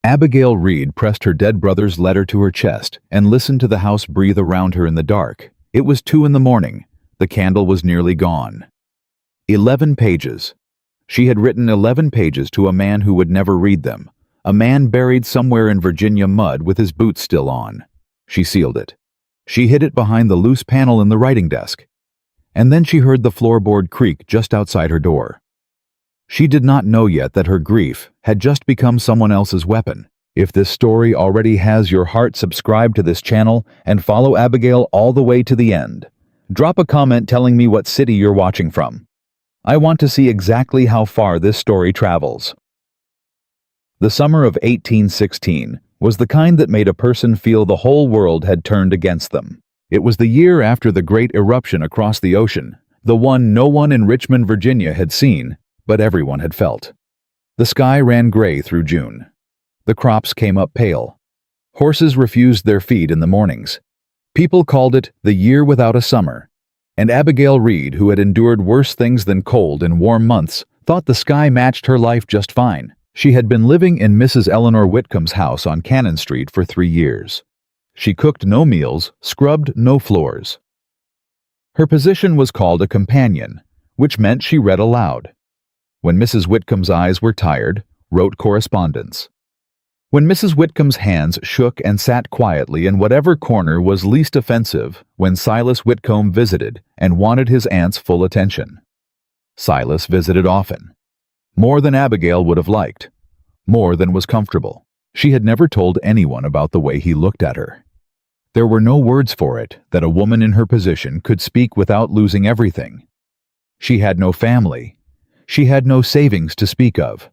Abigail Reed pressed her dead brother's letter to her chest and listened to the house breathe around her in the dark. It was 2 in the morning. The candle was nearly gone. 11 pages. She had written 11 pages to a man who would never read them, a man buried somewhere in Virginia mud with his boots still on. She sealed it. She hid it behind the loose panel in the writing desk. And then she heard the floorboard creak just outside her door. She did not know yet that her grief had just become someone else's weapon. If this story already has your heart, subscribe to this channel and follow Abigail all the way to the end. Drop a comment telling me what city you're watching from. I want to see exactly how far this story travels. The summer of 1816 was the kind that made a person feel the whole world had turned against them. It was the year after the great eruption across the ocean, the one no one in Richmond, Virginia had seen, but everyone had felt. The sky ran gray through June. The crops came up pale. Horses refused their feed in the mornings. People called it the year without a summer. And Abigail Reed, who had endured worse things than cold in warm months, thought the sky matched her life just fine. She had been living in Mrs. Eleanor Whitcomb's house on Cannon Street for 3 years. She cooked no meals, scrubbed no floors. Her position was called a companion, which meant she read aloud. When Mrs. Whitcomb's eyes were tired, wrote correspondence. When Mrs. Whitcomb's hands shook and sat quietly in whatever corner was least offensive, when Silas Whitcomb visited and wanted his aunt's full attention. Silas visited often. More than Abigail would have liked. More than was comfortable. She had never told anyone about the way he looked at her. There were no words for it that a woman in her position could speak without losing everything. She had no family. She had no savings to speak of.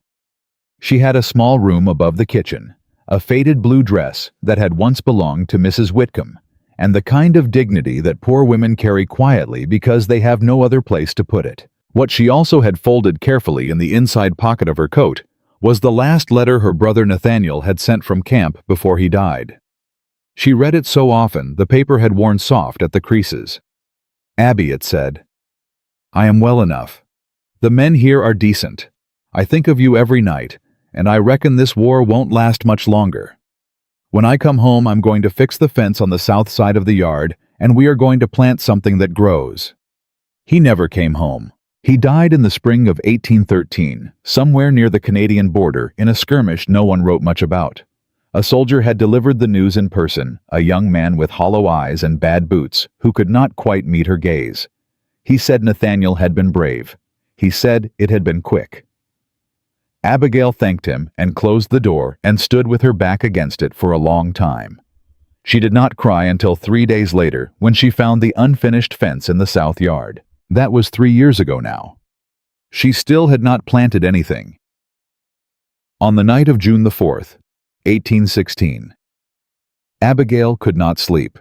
She had a small room above the kitchen, a faded blue dress that had once belonged to Mrs. Whitcomb, and the kind of dignity that poor women carry quietly because they have no other place to put it. What she also had folded carefully in the inside pocket of her coat was the last letter her brother Nathaniel had sent from camp before he died. She read it so often the paper had worn soft at the creases. "Abby," it said, "I am well enough. The men here are decent. I think of you every night, and I reckon this war won't last much longer. When I come home, I'm going to fix the fence on the south side of the yard, and we are going to plant something that grows." He never came home. He died in the spring of 1813, somewhere near the Canadian border, in a skirmish no one wrote much about. A soldier had delivered the news in person, a young man with hollow eyes and bad boots, who could not quite meet her gaze. He said Nathaniel had been brave. He said it had been quick. Abigail thanked him and closed the door and stood with her back against it for a long time. She did not cry until 3 days later when she found the unfinished fence in the south yard. That was 3 years ago now. She still had not planted anything. On the night of June the 4th, 1816, Abigail could not sleep.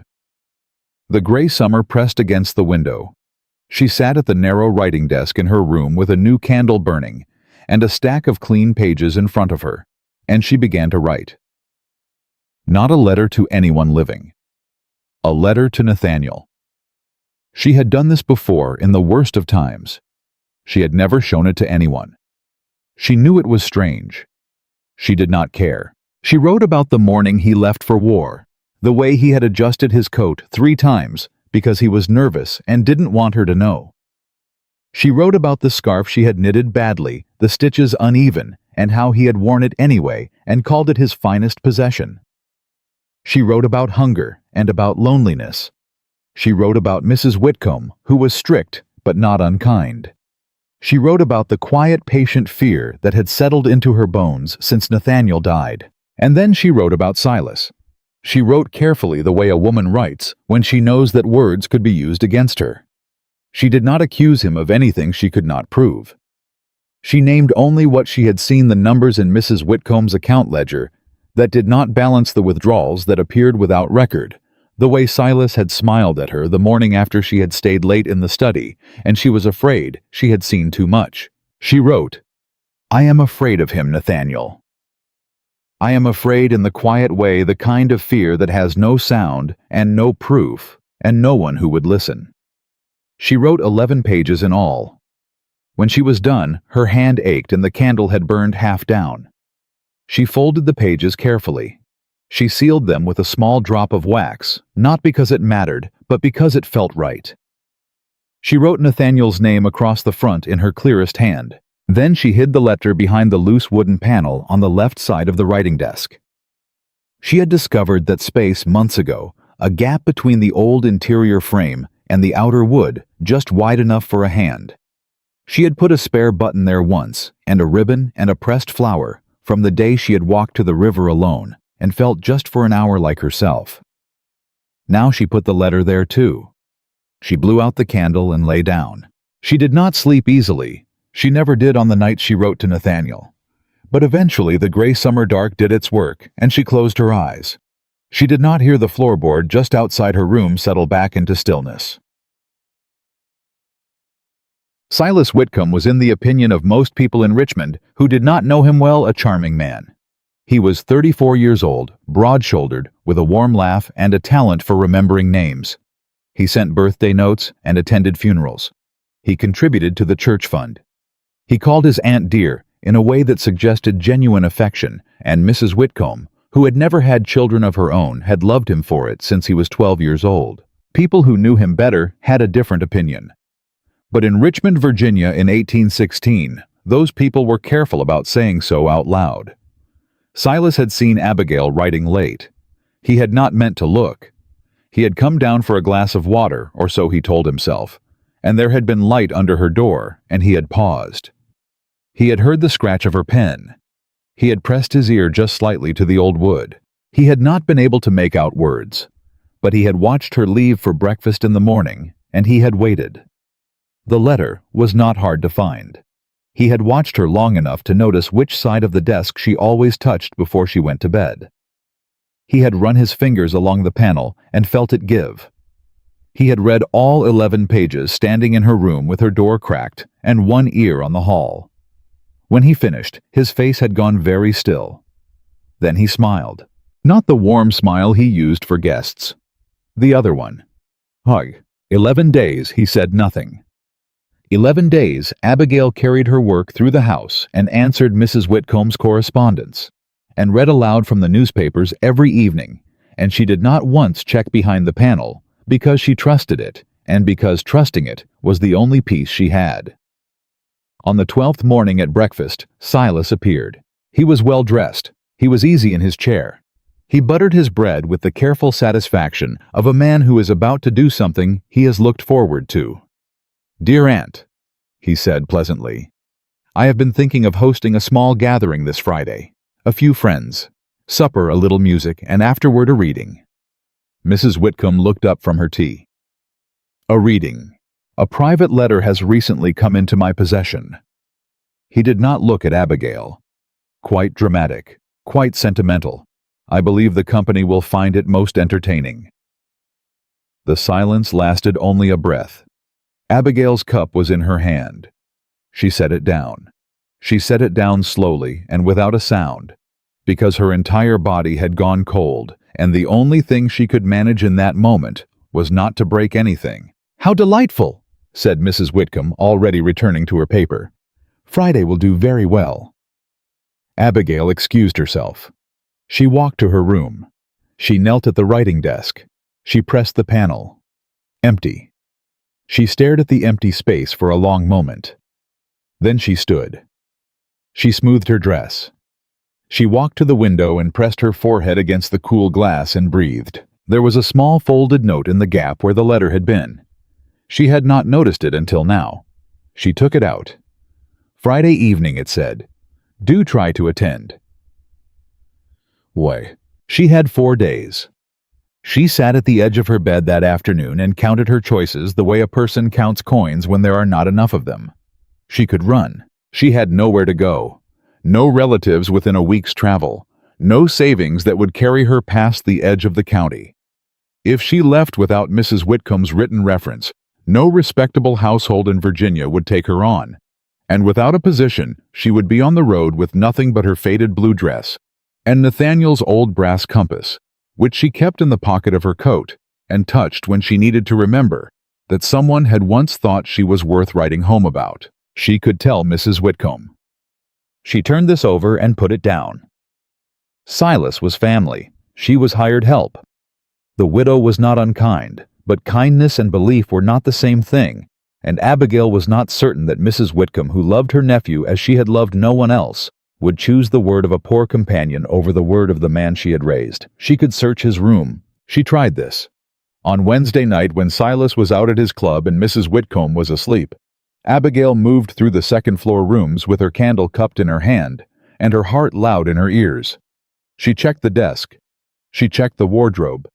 The gray summer pressed against the window. She sat at the narrow writing desk in her room with a new candle burning and a stack of clean pages in front of her, and she began to write. Not a letter to anyone living. A letter to Nathaniel. She had done this before in the worst of times. She had never shown it to anyone. She knew it was strange. She did not care. She wrote about the morning he left for war, the way he had adjusted his coat 3 times because he was nervous and didn't want her to know. She wrote about the scarf she had knitted badly, the stitches uneven, and how he had worn it anyway and called it his finest possession. She wrote about hunger and about loneliness. She wrote about Mrs. Whitcomb, who was strict but not unkind. She wrote about the quiet, patient fear that had settled into her bones since Nathaniel died. And then she wrote about Silas. She wrote carefully the way a woman writes when she knows that words could be used against her. She did not accuse him of anything she could not prove. She named only what she had seen the numbers in Mrs. Whitcomb's account ledger that did not balance the withdrawals that appeared without record, the way Silas had smiled at her the morning after she had stayed late in the study, and she was afraid she had seen too much. She wrote, "I am afraid of him, Nathaniel. I am afraid in the quiet way, the kind of fear that has no sound and no proof and no one who would listen." She wrote 11 pages in all. When she was done, her hand ached and the candle had burned half down. She folded the pages carefully. She sealed them with a small drop of wax, not because it mattered, but because it felt right. She wrote Nathaniel's name across the front in her clearest hand. Then she hid the letter behind the loose wooden panel on the left side of the writing desk. She had discovered that space months ago, a gap between the old interior frame and the outer wood, just wide enough for a hand. She had put a spare button there once, and a ribbon and a pressed flower, from the day she had walked to the river alone, and felt just for an hour like herself. Now she put the letter there too. She blew out the candle and lay down. She did not sleep easily. She never did on the night she wrote to Nathaniel. But eventually the gray summer dark did its work, and she closed her eyes. She did not hear the floorboard just outside her room settle back into stillness. Silas Whitcomb was, in the opinion of most people in Richmond who did not know him well, a charming man. He was 34 years old, broad-shouldered, with a warm laugh and a talent for remembering names. He sent birthday notes and attended funerals. He contributed to the church fund. He called his aunt dear in a way that suggested genuine affection, and Mrs. Whitcomb, who had never had children of her own, had loved him for it since he was 12 years old. People who knew him better had a different opinion. But in Richmond, Virginia in 1816, those people were careful about saying so out loud. Silas had seen Abigail writing late. He had not meant to look. He had come down for a glass of water, or so he told himself, and there had been light under her door, and he had paused. He had heard the scratch of her pen. He had pressed his ear just slightly to the old wood. He had not been able to make out words, but he had watched her leave for breakfast in the morning, and he had waited. The letter was not hard to find. He had watched her long enough to notice which side of the desk she always touched before she went to bed. He had run his fingers along the panel and felt it give. He had read all 11 pages standing in her room with her door cracked and one ear on the hall. When he finished, his face had gone very still. Then he smiled. Not the warm smile he used for guests. The other one. Hug. 11 days, he said nothing. 11 days, Abigail carried her work through the house and answered Mrs. Whitcomb's correspondence, and read aloud from the newspapers every evening, and she did not once check behind the panel, because she trusted it, and because trusting it was the only peace she had. On the 12th morning at breakfast, Silas appeared. He was well dressed. He was easy in his chair. He buttered his bread with the careful satisfaction of a man who is about to do something he has looked forward to. "Dear Aunt," he said pleasantly, "I have been thinking of hosting a small gathering this Friday. A few friends. Supper, a little music, and afterward a reading." Mrs. Whitcomb looked up from her tea. "A reading. A private letter has recently come into my possession." He did not look at Abigail. "Quite dramatic. Quite sentimental. I believe the company will find it most entertaining." The silence lasted only a breath. Abigail's cup was in her hand. She set it down. She set it down slowly and without a sound, because her entire body had gone cold, and the only thing she could manage in that moment was not to break anything. "How delightful!" said Mrs. Whitcomb, already returning to her paper. "Friday will do very well." Abigail excused herself. She walked to her room. She knelt at the writing desk. She pressed the panel. Empty. She stared at the empty space for a long moment. Then she stood. She smoothed her dress. She walked to the window and pressed her forehead against the cool glass and breathed. There was a small folded note in the gap where the letter had been. She had not noticed it until now. She took it out. "Friday evening," it said. "Do try to attend." Boy, she had 4 days. She sat at the edge of her bed that afternoon and counted her choices the way a person counts coins when there are not enough of them. She could run. She had nowhere to go. No relatives within a week's travel. No savings that would carry her past the edge of the county. If she left without Mrs. Whitcomb's written reference, no respectable household in Virginia would take her on. And without a position, she would be on the road with nothing but her faded blue dress and Nathaniel's old brass compass, which she kept in the pocket of her coat and touched when she needed to remember that someone had once thought she was worth writing home about. She could tell Mrs. Whitcomb. She turned this over and put it down. Silas was family. She was hired help. The widow was not unkind, but kindness and belief were not the same thing, and Abigail was not certain that Mrs. Whitcomb, who loved her nephew as she had loved no one else, would choose the word of a poor companion over the word of the man she had raised. She could search his room. She tried this. On Wednesday night, when Silas was out at his club and Mrs. Whitcomb was asleep, Abigail moved through the second-floor rooms with her candle cupped in her hand and her heart loud in her ears. She checked the desk. She checked the wardrobe.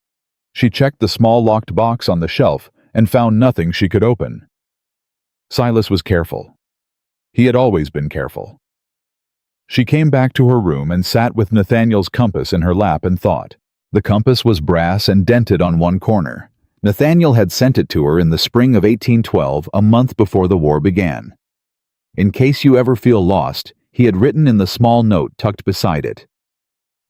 She checked the small locked box on the shelf and found nothing she could open. Silas was careful. He had always been careful. She came back to her room and sat with Nathaniel's compass in her lap and thought. The compass was brass and dented on one corner. Nathaniel had sent it to her in the spring of 1812, a month before the war began. In case you ever feel lost, he had written in the small note tucked beside it,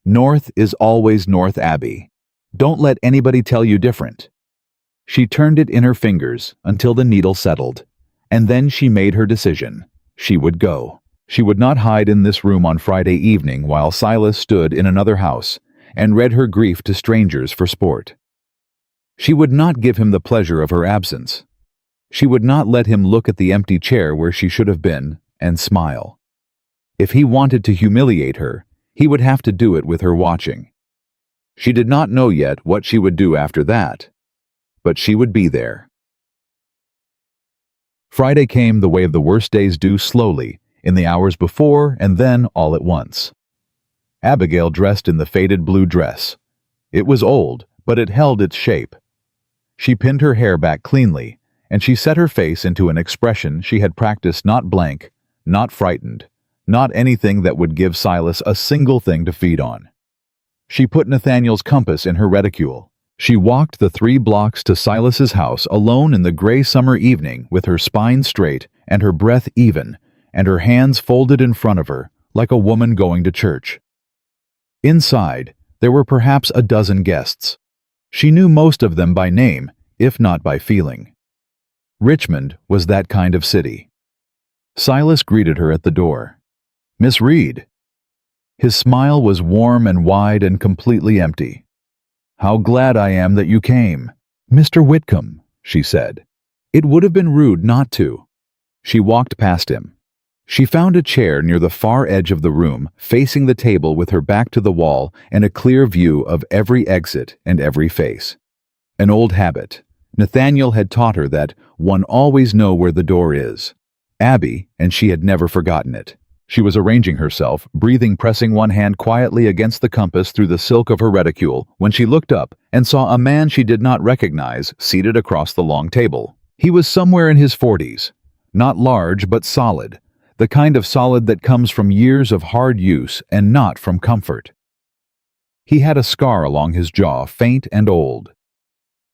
"North is always North, Abby. Don't let anybody tell you different." She turned it in her fingers until the needle settled, and then she made her decision. She would go. She would not hide in this room on Friday evening while Silas stood in another house and read her grief to strangers for sport. She would not give him the pleasure of her absence. She would not let him look at the empty chair where she should have been and smile. If he wanted to humiliate her, he would have to do it with her watching. She did not know yet what she would do after that, but she would be there. Friday came the way the worst days do, slowly, in the hours before and then all at once. Abigail dressed in the faded blue dress. It was old, but it held its shape. She pinned her hair back cleanly, and she set her face into an expression she had practiced, not blank, not frightened, not anything that would give Silas a single thing to feed on. She put Nathaniel's compass in her reticule. She walked the 3 blocks to Silas's house alone in the gray summer evening with her spine straight and her breath even and her hands folded in front of her like a woman going to church. Inside, there were perhaps a dozen guests. She knew most of them by name, if not by feeling. Richmond was that kind of city. Silas greeted her at the door. "Miss Reed." His smile was warm and wide and completely empty. "How glad I am that you came." "Mr. Whitcomb," she said. It would have been rude not to. She walked past him. She found a chair near the far edge of the room, facing the table with her back to the wall and a clear view of every exit and every face. An old habit. Nathaniel had taught her that one always knows where the door is. Abby, and she had never forgotten it. She was arranging herself, breathing, pressing one hand quietly against the compass through the silk of her reticule, when she looked up and saw a man she did not recognize seated across the long table. He was somewhere in his 40s. Not large, but solid. The kind of solid that comes from years of hard use and not from comfort. He had a scar along his jaw, faint and old.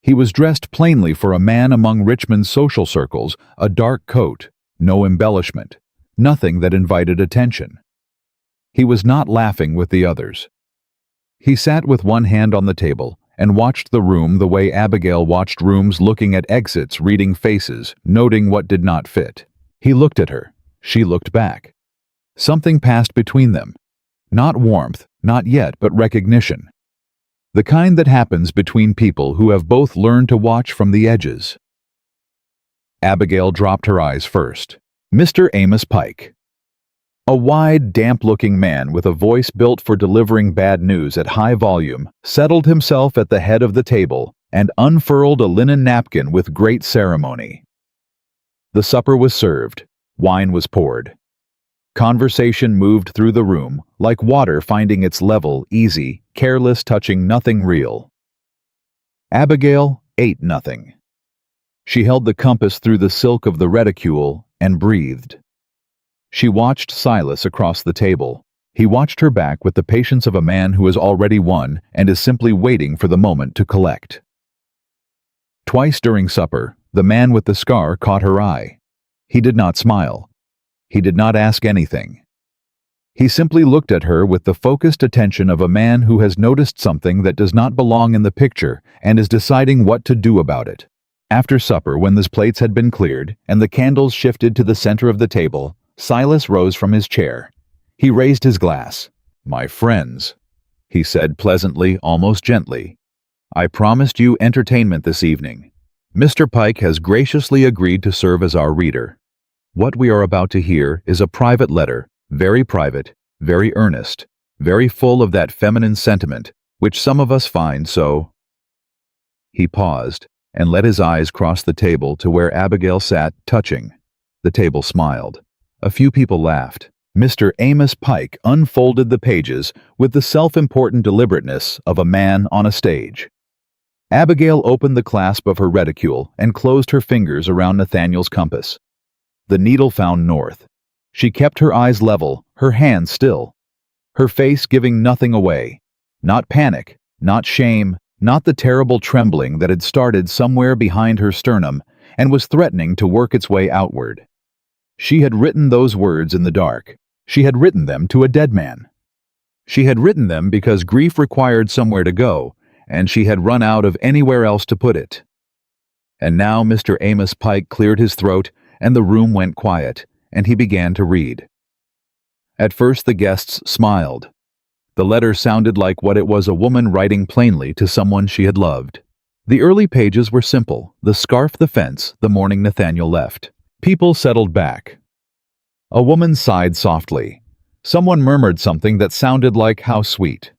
He was dressed plainly for a man among Richmond's social circles, a dark coat, no embellishment, nothing that invited attention. He was not laughing with the others. He sat with one hand on the table and watched the room the way Abigail watched rooms, looking at exits, reading faces, noting what did not fit. He looked at her. She looked back. Something passed between them. Not warmth, not yet, but recognition. The kind that happens between people who have both learned to watch from the edges. Abigail dropped her eyes first. Mr. Amos Pike. A wide, damp-looking man with a voice built for delivering bad news at high volume settled himself at the head of the table and unfurled a linen napkin with great ceremony. The supper was served. Wine was poured. Conversation moved through the room, like water finding its level, easy, careless, touching nothing real. Abigail ate nothing. She held the compass through the silk of the reticule and breathed. She watched Silas across the table. He watched her back with the patience of a man who has already won and is simply waiting for the moment to collect. Twice during supper, the man with the scar caught her eye. He did not smile. He did not ask anything. He simply looked at her with the focused attention of a man who has noticed something that does not belong in the picture and is deciding what to do about it. After supper, when the plates had been cleared and the candles shifted to the center of the table, Silas rose from his chair. He raised his glass. "My friends." he said pleasantly, almost gently. "I promised you entertainment this evening. Mr. Pike has graciously agreed to serve as our reader. What we are about to hear is a private letter, very private, very earnest, very full of that feminine sentiment which some of us find so—" He paused and let his eyes cross the table to where Abigail sat, touching. The table smiled. A few people laughed. Mr. Amos Pike unfolded the pages with the self-important deliberateness of a man on a stage. Abigail opened the clasp of her reticule and closed her fingers around Nathaniel's compass. The needle found north. She kept her eyes level, her hands still. Her face giving nothing away. Not panic, not shame, not the terrible trembling that had started somewhere behind her sternum and was threatening to work its way outward. She had written those words in the dark. She had written them to a dead man. She had written them because grief required somewhere to go, and she had run out of anywhere else to put it. And now Mr. Amos Pike cleared his throat, and the room went quiet, and he began to read. At first the guests smiled. The letter sounded like what it was, a woman writing plainly to someone she had loved. The early pages were simple: the scarf, the fence, the morning Nathaniel left. People settled back. A woman sighed softly. Someone murmured something that sounded like "how sweet."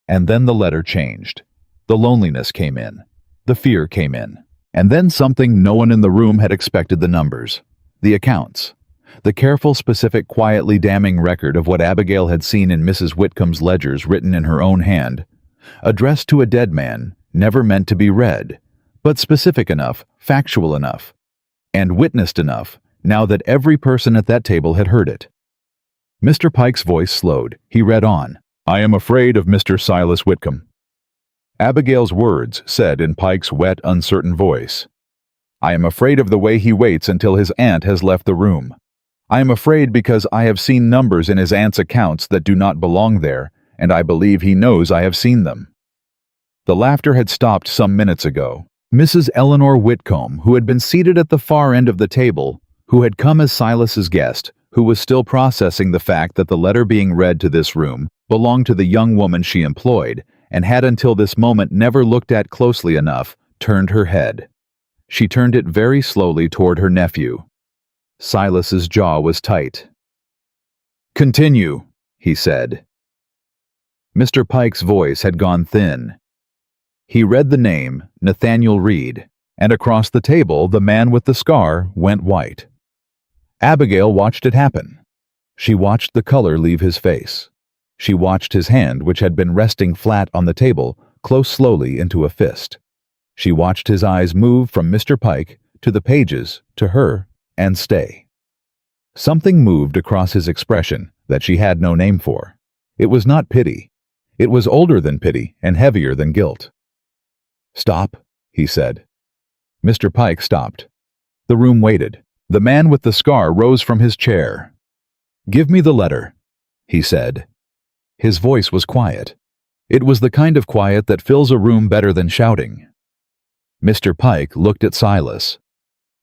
And then the letter changed. The loneliness came in. The fear came in. And then something no one in the room had expected: the numbers. The accounts. The careful, specific, quietly damning record of what Abigail had seen in Mrs. Whitcomb's ledgers, written in her own hand. Addressed to a dead man, never meant to be read, but specific enough, factual enough, and witnessed enough, now that every person at that table had heard it. Mr. Pike's voice slowed. He read on. "I am afraid of Mr. Silas Whitcomb." Abigail's words said in Pike's wet, uncertain voice. "I am afraid of the way he waits until his aunt has left the room. I am afraid because I have seen numbers in his aunt's accounts that do not belong there, and I believe he knows I have seen them." The laughter had stopped some minutes ago. Mrs. Eleanor Whitcomb, who had been seated at the far end of the table, who had come as Silas's guest, who was still processing the fact that the letter being read to this room belonged to the young woman she employed, and had until this moment never looked at closely enough, turned her head. She turned it very slowly toward her nephew. Silas's jaw was tight. "Continue," he said. Mr. Pike's voice had gone thin. He read the name, Nathaniel Reed, and across the table the man with the scar went white. Abigail watched it happen. She watched the color leave his face. She watched his hand, which had been resting flat on the table, close slowly into a fist. She watched his eyes move from Mr. Pike to the pages, to her, and stay. Something moved across his expression that she had no name for. It was not pity. It was older than pity and heavier than guilt. "Stop," he said. Mr. Pike stopped. The room waited. The man with the scar rose from his chair. "Give me the letter," he said. His voice was quiet. It was the kind of quiet that fills a room better than shouting. Mr. Pike looked at Silas.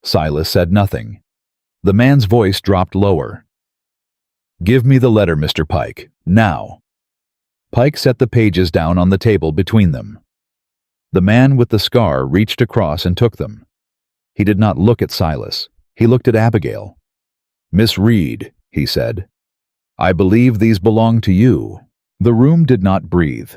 Silas said nothing. The man's voice dropped lower. "Give me the letter, Mr. Pike, now." Pike set the pages down on the table between them. The man with the scar reached across and took them. He did not look at Silas. He looked at Abigail. "Miss Reed," he said, "I believe these belong to you." The room did not breathe.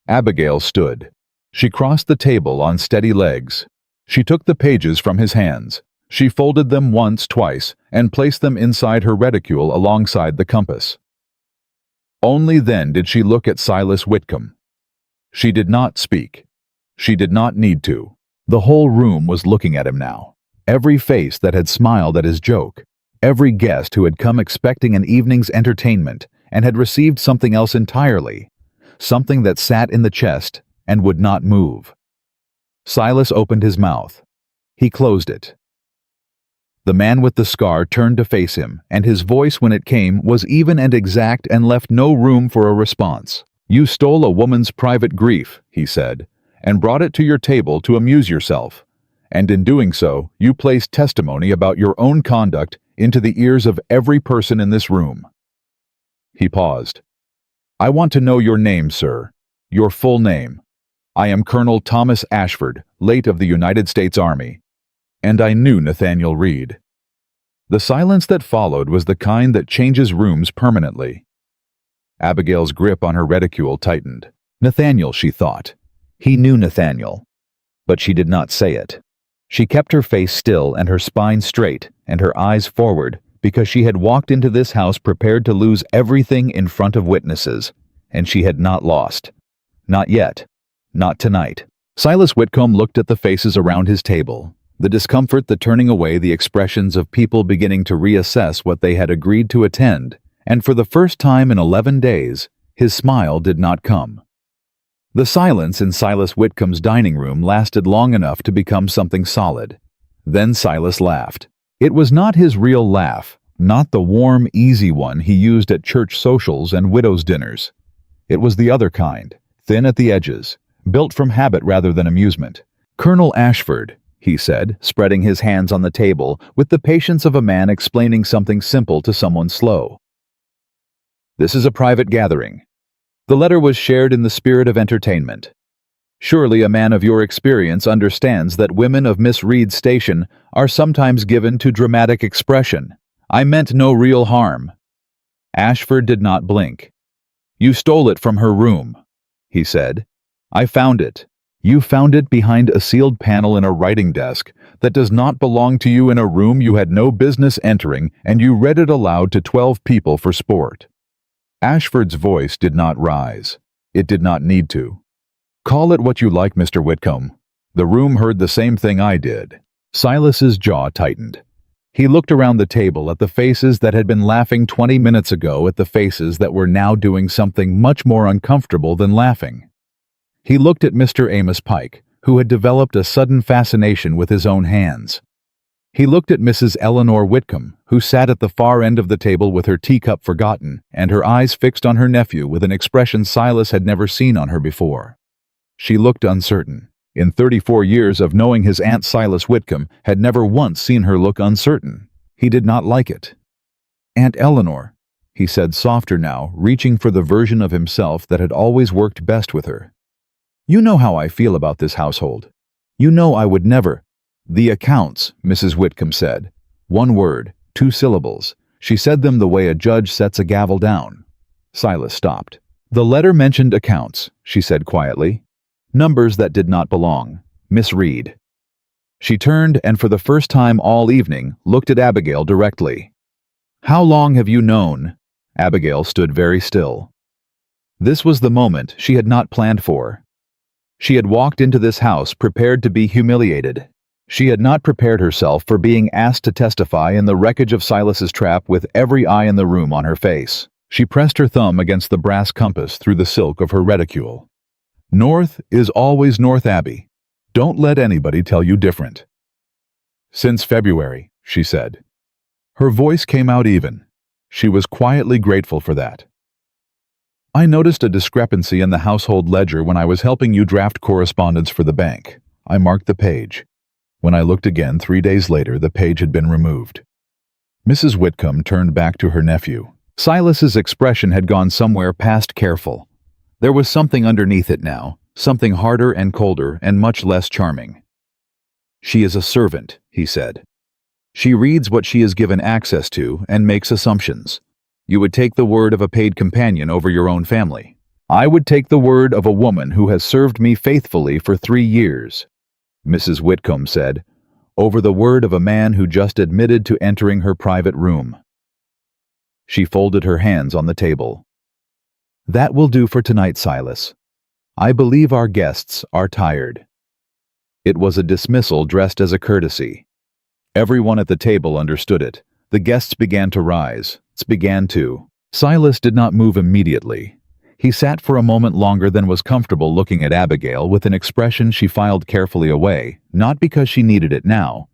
Abigail stood. She crossed the table on steady legs. She took the pages from his hands. She folded them once, twice, and placed them inside her reticule alongside the compass. Only then did she look at Silas Whitcomb. She did not speak. She did not need to. The whole room was looking at him now. Every face that had smiled at his joke. Every guest who had come expecting an evening's entertainment and had received something else entirely. Something that sat in the chest and would not move. Silas opened his mouth. He closed it. The man with the scar turned to face him, and his voice, when it came, was even and exact and left no room for a response. "You stole a woman's private grief," he said, "and brought it to your table to amuse yourself. And in doing so, you placed testimony about your own conduct into the ears of every person in this room." He paused. "I want to know your name, sir. Your full name. I am Colonel Thomas Ashford, late of the United States Army." And I knew Nathaniel Reed. The silence that followed was the kind that changes rooms permanently. Abigail's grip on her reticule tightened. Nathaniel, she thought. He knew Nathaniel. But she did not say it. She kept her face still and her spine straight and her eyes forward because she had walked into this house prepared to lose everything in front of witnesses, and she had not lost. Not yet. Not tonight. Silas Whitcomb looked at the faces around his table, the discomfort, the turning away, the expressions of people beginning to reassess what they had agreed to attend, and for the first time in 11 days, his smile did not come. The silence in Silas Whitcomb's dining room lasted long enough to become something solid. Then Silas laughed. It was not his real laugh, not the warm, easy one he used at church socials and widows' dinners. It was the other kind, thin at the edges, built from habit rather than amusement. "Colonel Ashford," he said, spreading his hands on the table with the patience of a man explaining something simple to someone slow. "This is a private gathering." The letter was shared in the spirit of entertainment. Surely a man of your experience understands that women of Miss Reed's station are sometimes given to dramatic expression. I meant no real harm. Ashford did not blink. "You stole it from her room," he said. "I found it. You found it behind a sealed panel in a writing desk that does not belong to you in a room you had no business entering, and you read it aloud to 12 people for sport." Ashford's voice did not rise. It did not need to. "Call it what you like, Mr. Whitcomb. The room heard the same thing I did." Silas's jaw tightened. He looked around the table at the faces that had been laughing 20 minutes ago, at the faces that were now doing something much more uncomfortable than laughing. He looked at Mr. Amos Pike, who had developed a sudden fascination with his own hands. He looked at Mrs. Eleanor Whitcomb, who sat at the far end of the table with her teacup forgotten and her eyes fixed on her nephew with an expression Silas had never seen on her before. She looked uncertain. In 34 years of knowing his Aunt Silas Whitcomb had never once seen her look uncertain. He did not like it. "Aunt Eleanor," he said softer now, reaching for the version of himself that had always worked best with her. "You know how I feel about this household. You know I would never—" "The accounts," Mrs. Whitcomb said. One word, 2 syllables. She said them the way a judge sets a gavel down. Silas stopped. "The letter mentioned accounts," she said quietly. "Numbers that did not belong. Miss Reed." She turned and for the first time all evening looked at Abigail directly. "How long have you known?" Abigail stood very still. This was the moment she had not planned for. She had walked into this house prepared to be humiliated. She had not prepared herself for being asked to testify in the wreckage of Silas's trap with every eye in the room on her face. She pressed her thumb against the brass compass through the silk of her reticule. "North is always north, Abby. Don't let anybody tell you different." "Since February," she said. Her voice came out even. She was quietly grateful for that. "I noticed a discrepancy in the household ledger when I was helping you draft correspondence for the bank. I marked the page. When I looked again 3 days later, the page had been removed." Mrs. Whitcomb turned back to her nephew. Silas's expression had gone somewhere past careful. There was something underneath it now, something harder and colder and much less charming. "She is a servant," he said. "She reads what she is given access to and makes assumptions. You would take the word of a paid companion over your own family. I would take the word of a woman who has served me faithfully for 3 years. Mrs. Whitcomb said, "over the word of a man who just admitted to entering her private room." She folded her hands on the table. "That will do for tonight, Silas. I believe our guests are tired." It was a dismissal dressed as a courtesy. Everyone at the table understood it. The guests began to rise. Silas did not move immediately. He sat for a moment longer than was comfortable looking at Abigail with an expression she filed carefully away, not because she needed it now,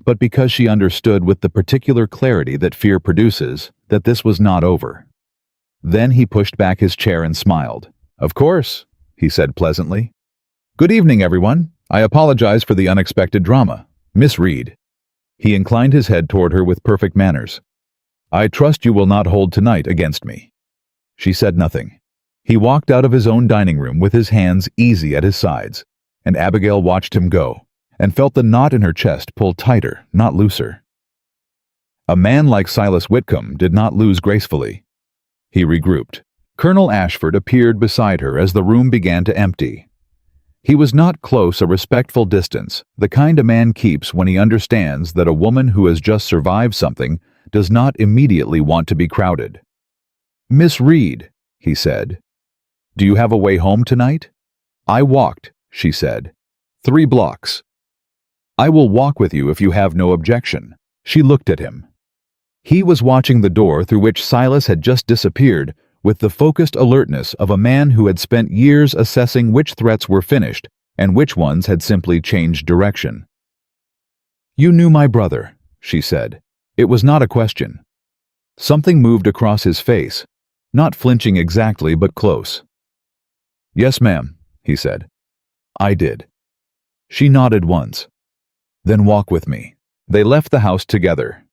but because she understood with the particular clarity that fear produces that this was not over. Then he pushed back his chair and smiled. "Of course," he said pleasantly. "Good evening, everyone. I apologize for the unexpected drama. Miss Reed." He inclined his head toward her with perfect manners. "I trust you will not hold tonight against me." She said nothing. He walked out of his own dining room with his hands easy at his sides, and Abigail watched him go, and felt the knot in her chest pull tighter, not looser. A man like Silas Whitcomb did not lose gracefully. He regrouped. Colonel Ashford appeared beside her as the room began to empty. He was not close, a respectful distance, the kind a man keeps when he understands that a woman who has just survived something does not immediately want to be crowded. "Miss Reed," he said, "do you have a way home tonight?" "I walked," she said. 3 blocks. "I will walk with you if you have no objection." She looked at him. He was watching the door through which Silas had just disappeared with the focused alertness of a man who had spent years assessing which threats were finished and which ones had simply changed direction. "You knew my brother," she said. It was not a question. Something moved across his face, not flinching exactly but close. "Yes, ma'am," he said. "I did." She nodded once. "Then walk with me." They left the house together.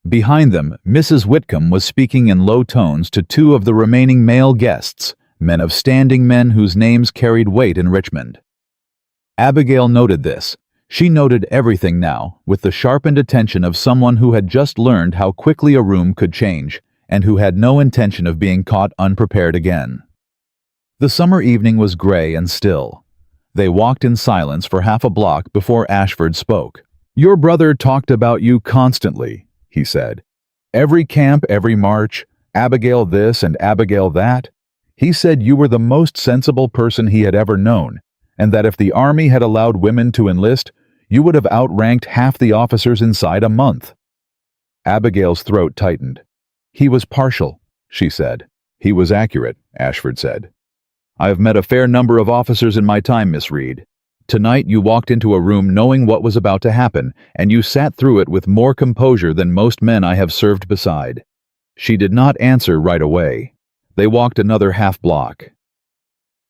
Behind them, Mrs. Whitcomb was speaking in low tones to 2 of the remaining male guests, men of standing, men whose names carried weight in Richmond. Abigail noted this. She noted everything now, with the sharpened attention of someone who had just learned how quickly a room could change, and who had no intention of being caught unprepared again. The summer evening was gray and still. They walked in silence for half a block before Ashford spoke. "Your brother talked about you constantly," he said. "Every camp, every march, Abigail this and Abigail that. He said you were the most sensible person he had ever known, and that if the army had allowed women to enlist, you would have outranked half the officers inside a month." Abigail's throat tightened. "He was partial," she said. "He was accurate," Ashford said. "I have met a fair number of officers in my time, Miss Reed. Tonight you walked into a room knowing what was about to happen, and you sat through it with more composure than most men I have served beside." She did not answer right away. They walked another half block.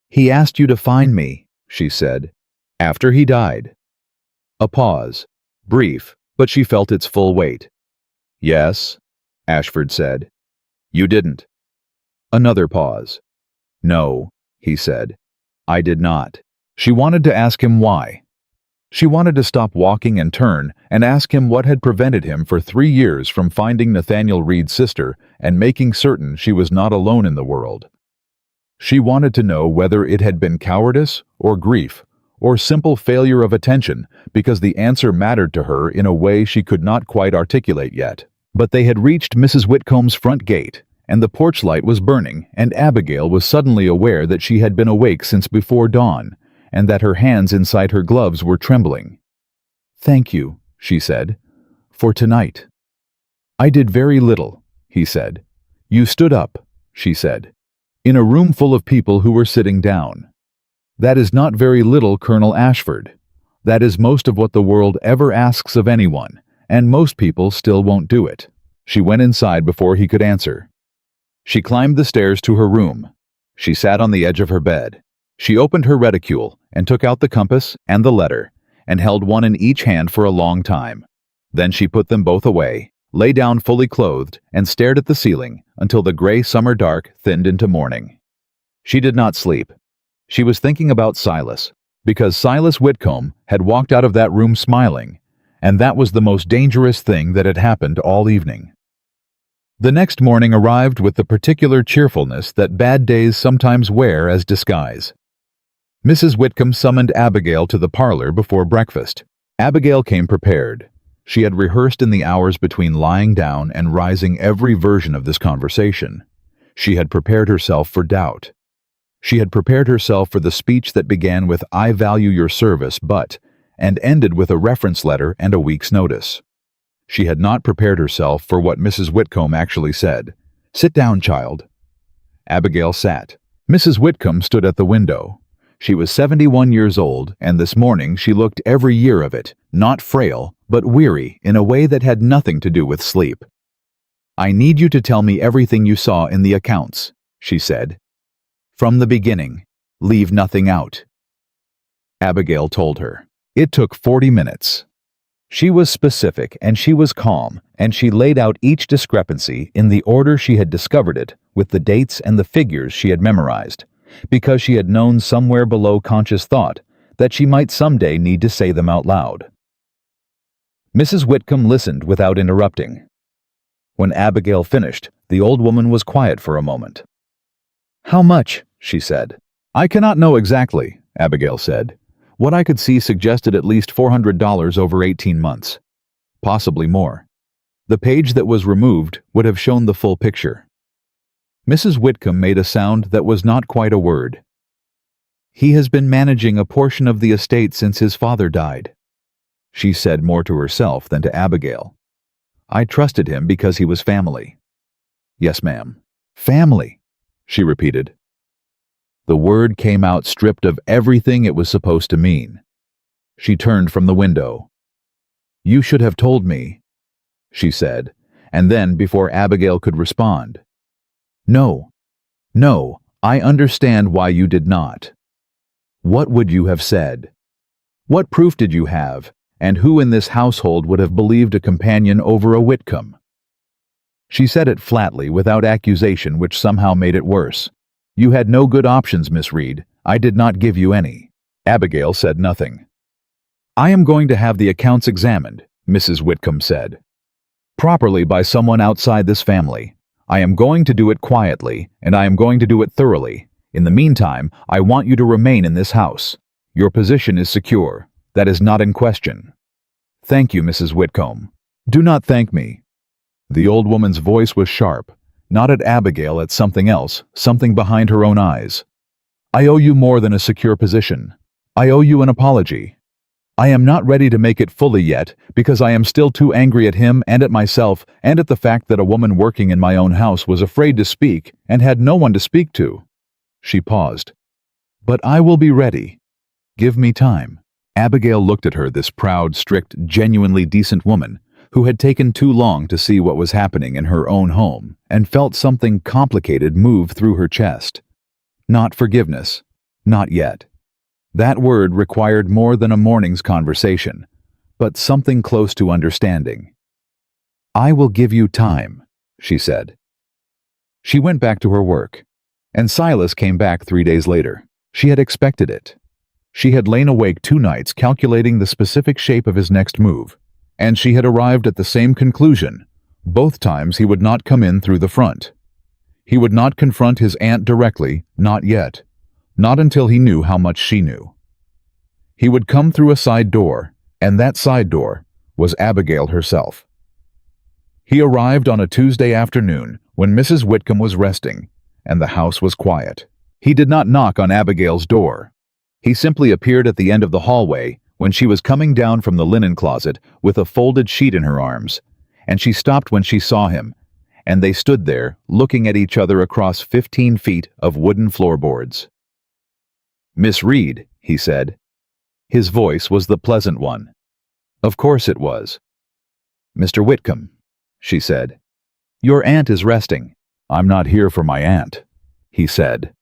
"He asked you to find me," she said, "after he died." A pause, brief, but she felt its full weight. "Yes," Ashford said. "You didn't." Another pause. "No," he said, "I did not." She wanted to ask him why. She wanted to stop walking and turn and ask him what had prevented him for 3 years from finding Nathaniel Reed's sister and making certain she was not alone in the world. She wanted to know whether it had been cowardice or grief or simple failure of attention, because the answer mattered to her in a way she could not quite articulate yet. But they had reached Mrs. Whitcomb's front gate, and the porch light was burning, and Abigail was suddenly aware that she had been awake since before dawn, and that her hands inside her gloves were trembling. "Thank you," she said, "for tonight." "I did very little," he said. "You stood up," she said, "in a room full of people who were sitting down. That is not very little, Colonel Ashford. That is most of what the world ever asks of anyone, and most people still won't do it." She went inside before he could answer. She climbed the stairs to her room. She sat on the edge of her bed. She opened her reticule and took out the compass and the letter, and held one in each hand for a long time. Then she put them both away, lay down fully clothed, and stared at the ceiling until the gray summer dark thinned into morning. She did not sleep. She was thinking about Silas, because Silas Whitcomb had walked out of that room smiling, and that was the most dangerous thing that had happened all evening. The next morning arrived with the particular cheerfulness that bad days sometimes wear as disguise. Mrs. Whitcomb summoned Abigail to the parlor before breakfast. Abigail came prepared. She had rehearsed in the hours between lying down and rising every version of this conversation. She had prepared herself for doubt. She had prepared herself for the speech that began with "I value your service, but," and ended with a reference letter and a week's notice. She had not prepared herself for what Mrs. Whitcomb actually said. "Sit down, child." Abigail sat. Mrs. Whitcomb stood at the window. She was 71 years old, and this morning she looked every year of it, not frail, but weary in a way that had nothing to do with sleep. "I need you to tell me everything you saw in the accounts," she said. "From the beginning. Leave nothing out." Abigail told her. It took 40 minutes. She was specific and she was calm, and she laid out each discrepancy in the order she had discovered it, with the dates and the figures she had memorized, because she had known somewhere below conscious thought that she might someday need to say them out loud. Mrs. Whitcomb listened without interrupting. When Abigail finished, the old woman was quiet for a moment. "How much?" she said. "I cannot know exactly," Abigail said. "What I could see suggested at least $400 over 18 months. Possibly more." The page that was removed would have shown the full picture. Mrs. Whitcomb made a sound that was not quite a word. "He has been managing a portion of the estate since his father died." She said more to herself than to Abigail. "I trusted him because he was family." "Yes, ma'am." "Family," she repeated. The word came out stripped of everything it was supposed to mean. She turned from the window. "You should have told me," she said, and then, before Abigail could respond, "No, no, I understand why you did not. What would you have said? What proof did you have, and who in this household would have believed a companion over a Whitcomb?" She said it flatly, without accusation, which somehow made it worse. "You had no good options, Miss Reed. I did not give you any." Abigail said nothing. "I am going to have the accounts examined," Mrs. Whitcomb said. "Properly by someone outside this family. I am going to do it quietly, and I am going to do it thoroughly. In the meantime, I want you to remain in this house. Your position is secure. That is not in question." "Thank you, Mrs. Whitcomb." "Do not thank me." The old woman's voice was sharp, not at Abigail, at something else, something behind her own eyes. "I owe you more than a secure position. I owe you an apology. I am not ready to make it fully yet, because I am still too angry at him and at myself and at the fact that a woman working in my own house was afraid to speak and had no one to speak to." She paused. "But I will be ready. Give me time." Abigail looked at her, this proud, strict, genuinely decent woman, who had taken too long to see what was happening in her own home, and felt something complicated move through her chest. Not forgiveness. Not yet. That word required more than a morning's conversation, but something close to understanding. "I will give you time," she said. She went back to her work, and Silas came back 3 days later. She had expected it. She had lain awake 2 nights calculating the specific shape of his next move, and she had arrived at the same conclusion. Both times he would not come in through the front. He would not confront his aunt directly, not yet. Not until he knew how much she knew. He would come through a side door, and that side door was Abigail herself. He arrived on a Tuesday afternoon when Mrs. Whitcomb was resting, and the house was quiet. He did not knock on Abigail's door. He simply appeared at the end of the hallway when she was coming down from the linen closet with a folded sheet in her arms, and she stopped when she saw him, and they stood there looking at each other across 15 feet of wooden floorboards. "Miss Reed," he said. His voice was the pleasant one. Of course it was. "Mr. Whitcomb," she said. "Your aunt is resting." "I'm not here for my aunt," he said.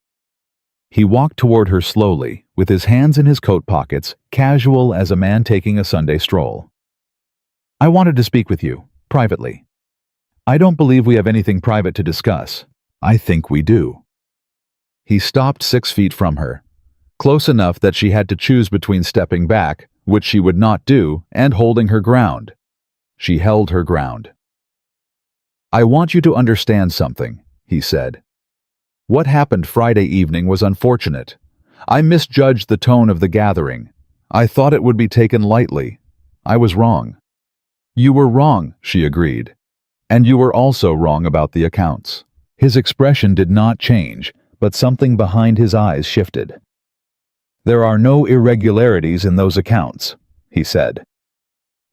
He walked toward her slowly, with his hands in his coat pockets, casual as a man taking a Sunday stroll. "I wanted to speak with you, privately." "I don't believe we have anything private to discuss." "I think we do." He stopped 6 feet from her, close enough that she had to choose between stepping back, which she would not do, and holding her ground. She held her ground. "I want you to understand something," he said. "What happened Friday evening was unfortunate. I misjudged the tone of the gathering. I thought it would be taken lightly. I was wrong." "You were wrong," she agreed. "And you were also wrong about the accounts." His expression did not change, but something behind his eyes shifted. "There are no irregularities in those accounts," he said.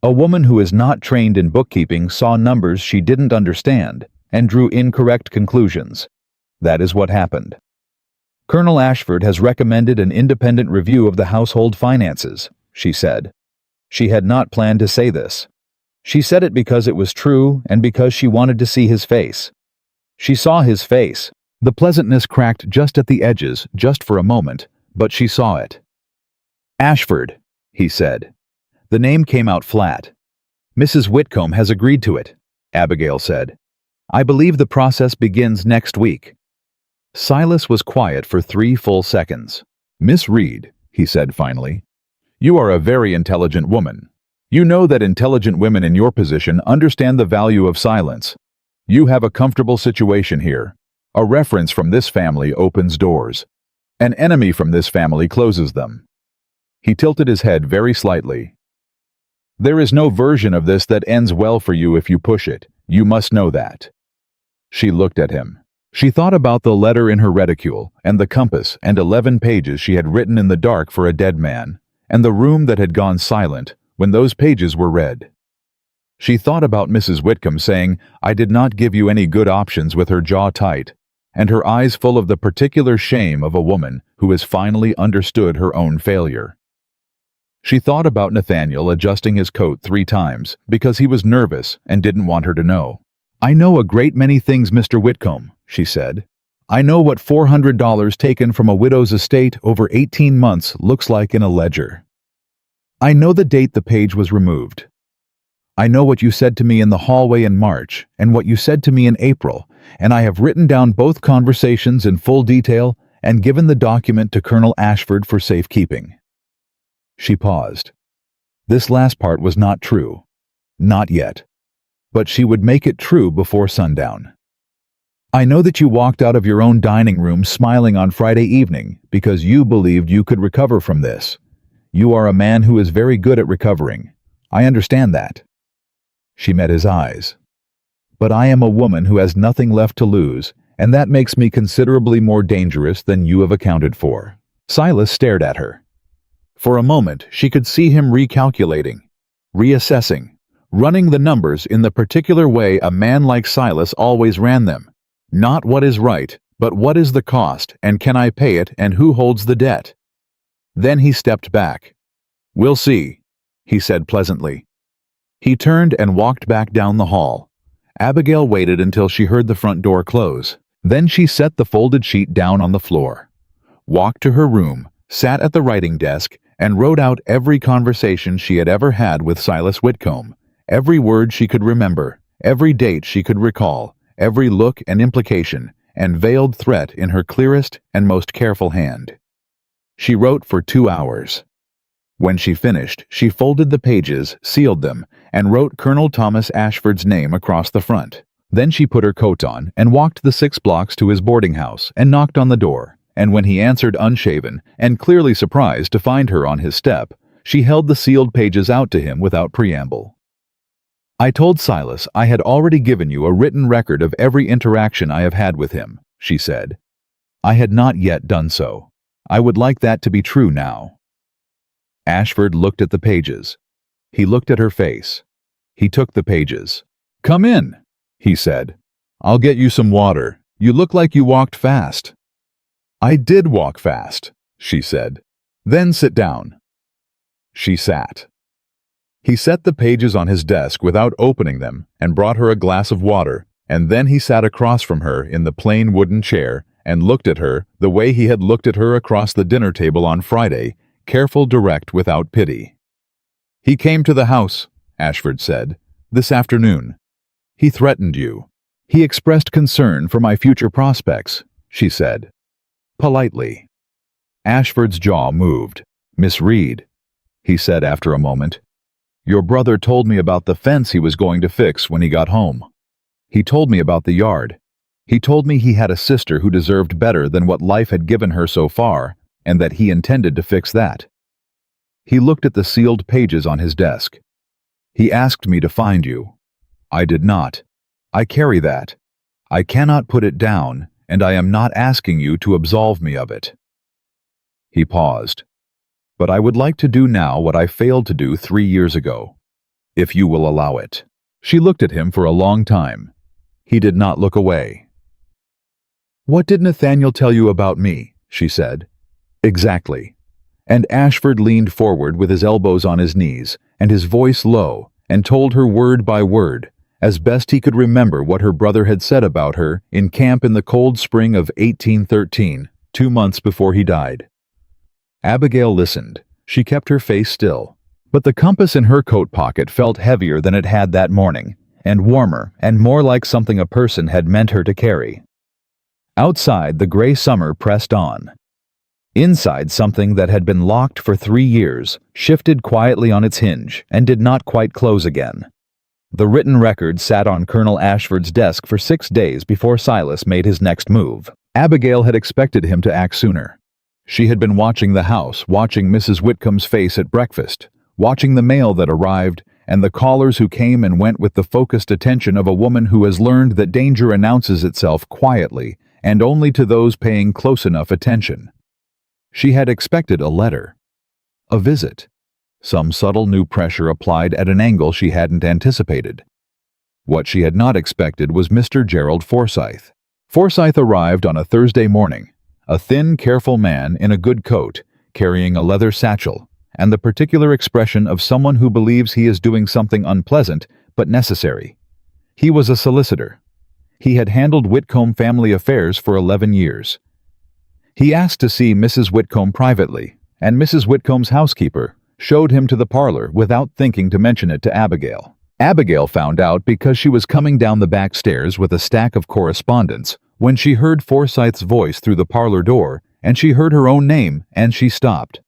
"A woman who is not trained in bookkeeping saw numbers she didn't understand and drew incorrect conclusions. That is what happened. Colonel Ashford has recommended an independent review of the household finances," she said. She had not planned to say this. She said it because it was true and because she wanted to see his face. She saw his face. The pleasantness cracked just at the edges, just for a moment, but she saw it. "Ashford," he said. The name came out flat. Mrs. Whitcomb has agreed to it, Abigail said. I believe the process begins next week. Silas was quiet for 3 full seconds. Miss Reed, he said finally, you are a very intelligent woman. You know that intelligent women in your position understand the value of silence. You have a comfortable situation here. A reference from this family opens doors. An enemy from this family closes them. He tilted his head very slightly. There is no version of this that ends well for you if you push it. You must know that. She looked at him. She thought about the letter in her reticule, and the compass and 11 pages she had written in the dark for a dead man, and the room that had gone silent when those pages were read. She thought about Mrs. Whitcomb saying, I did not give you any good options, with her jaw tight, and her eyes full of the particular shame of a woman who has finally understood her own failure. She thought about Nathaniel adjusting his coat 3 times because he was nervous and didn't want her to know. I know a great many things, Mr. Whitcomb, she said. I know what $400 taken from a widow's estate over 18 months looks like in a ledger. I know the date the page was removed. I know what you said to me in the hallway in March and what you said to me in April, and I have written down both conversations in full detail and given the document to Colonel Ashford for safekeeping. She paused. This last part was not true. Not yet. But she would make it true before sundown. I know that you walked out of your own dining room smiling on Friday evening because you believed you could recover from this. You are a man who is very good at recovering. I understand that. She met his eyes. But I am a woman who has nothing left to lose, and that makes me considerably more dangerous than you have accounted for. Silas stared at her. For a moment, she could see him recalculating, reassessing, running the numbers in the particular way a man like Silas always ran them. Not what is right, but what is the cost, and can I pay it, and who holds the debt? Then he stepped back. We'll see, he said pleasantly. He turned and walked back down the hall. Abigail waited until she heard the front door close. Then she set the folded sheet down on the floor, walked to her room, sat at the writing desk, and wrote out every conversation she had ever had with Silas Whitcomb, every word she could remember, every date she could recall, every look and implication and veiled threat in her clearest and most careful hand. She wrote for 2 hours. When she finished, she folded the pages, sealed them, and wrote Colonel Thomas Ashford's name across the front. Then she put her coat on and walked the 6 blocks to his boarding house and knocked on the door, and when he answered unshaven and clearly surprised to find her on his step, she held the sealed pages out to him without preamble. I told Silas I had already given you a written record of every interaction I have had with him, she said. I had not yet done so. I would like that to be true now. Ashford looked at the pages. He looked at her face. He took the pages. Come in, he said. I'll get you some water. You look like you walked fast. I did walk fast, she said. Then sit down. She sat. He set the pages on his desk without opening them and brought her a glass of water, and then he sat across from her in the plain wooden chair and looked at her the way he had looked at her across the dinner table on Friday, careful, direct, without pity. He came to the house, Ashford said, this afternoon. He threatened you. He expressed concern for my future prospects, she said. Politely. Ashford's jaw moved. Miss Reed, he said after a moment. Your brother told me about the fence he was going to fix when he got home. He told me about the yard. He told me he had a sister who deserved better than what life had given her so far, and that he intended to fix that. He looked at the sealed pages on his desk. He asked me to find you. I did not. I carry that. I cannot put it down, and I am not asking you to absolve me of it. He paused. But I would like to do now what I failed to do 3 years ago, if you will allow it. She looked at him for a long time. He did not look away. What did Nathaniel tell you about me? She said. Exactly. And Ashford leaned forward with his elbows on his knees and his voice low, and told her word by word, as best he could remember, what her brother had said about her in camp in the cold spring of 1813, 2 months before he died. Abigail listened. She kept her face still, But the compass in her coat pocket felt heavier than it had that morning, and warmer and more like something a person had meant her to carry. Outside, the gray summer pressed on. Inside, something that had been locked for 3 years shifted quietly on its hinge and did not quite close again. The written record sat on Colonel Ashford's desk for 6 days before Silas made his next move. Abigail had expected him to act sooner. She had been watching the house, watching Mrs. Whitcomb's face at breakfast, watching the mail that arrived, and the callers who came and went with the focused attention of a woman who has learned that danger announces itself quietly and only to those paying close enough attention. She had expected a letter, a visit, some subtle new pressure applied at an angle she hadn't anticipated. What she had not expected was Mr. Gerald Forsyth. Forsyth arrived on a Thursday morning, a thin, careful man in a good coat, carrying a leather satchel, and the particular expression of someone who believes he is doing something unpleasant but necessary. He was a solicitor. He had handled Whitcomb family affairs for 11 years. He asked to see Mrs. Whitcomb privately, and Mrs. Whitcomb's housekeeper showed him to the parlor without thinking to mention it to Abigail. Abigail found out because she was coming down the back stairs with a stack of correspondence when she heard Forsyth's voice through the parlor door, and she heard her own name, and she stopped.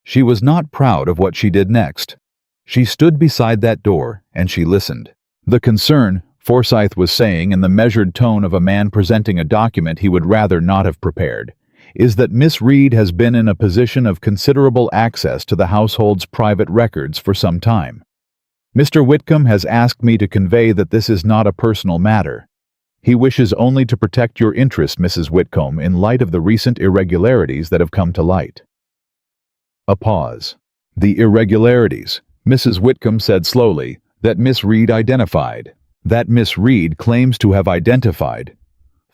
She was not proud of what she did next. She stood beside that door, and she listened. The concern, Forsyth was saying in the measured tone of a man presenting a document he would rather not have prepared, is that Miss Reed has been in a position of considerable access to the household's private records for some time. Mr. Whitcomb has asked me to convey that this is not a personal matter. He wishes only to protect your interest, Mrs. Whitcomb, in light of the recent irregularities that have come to light. A pause. The irregularities, Mrs. Whitcomb said slowly, that Miss Reed identified. That Miss Reed claims to have identified,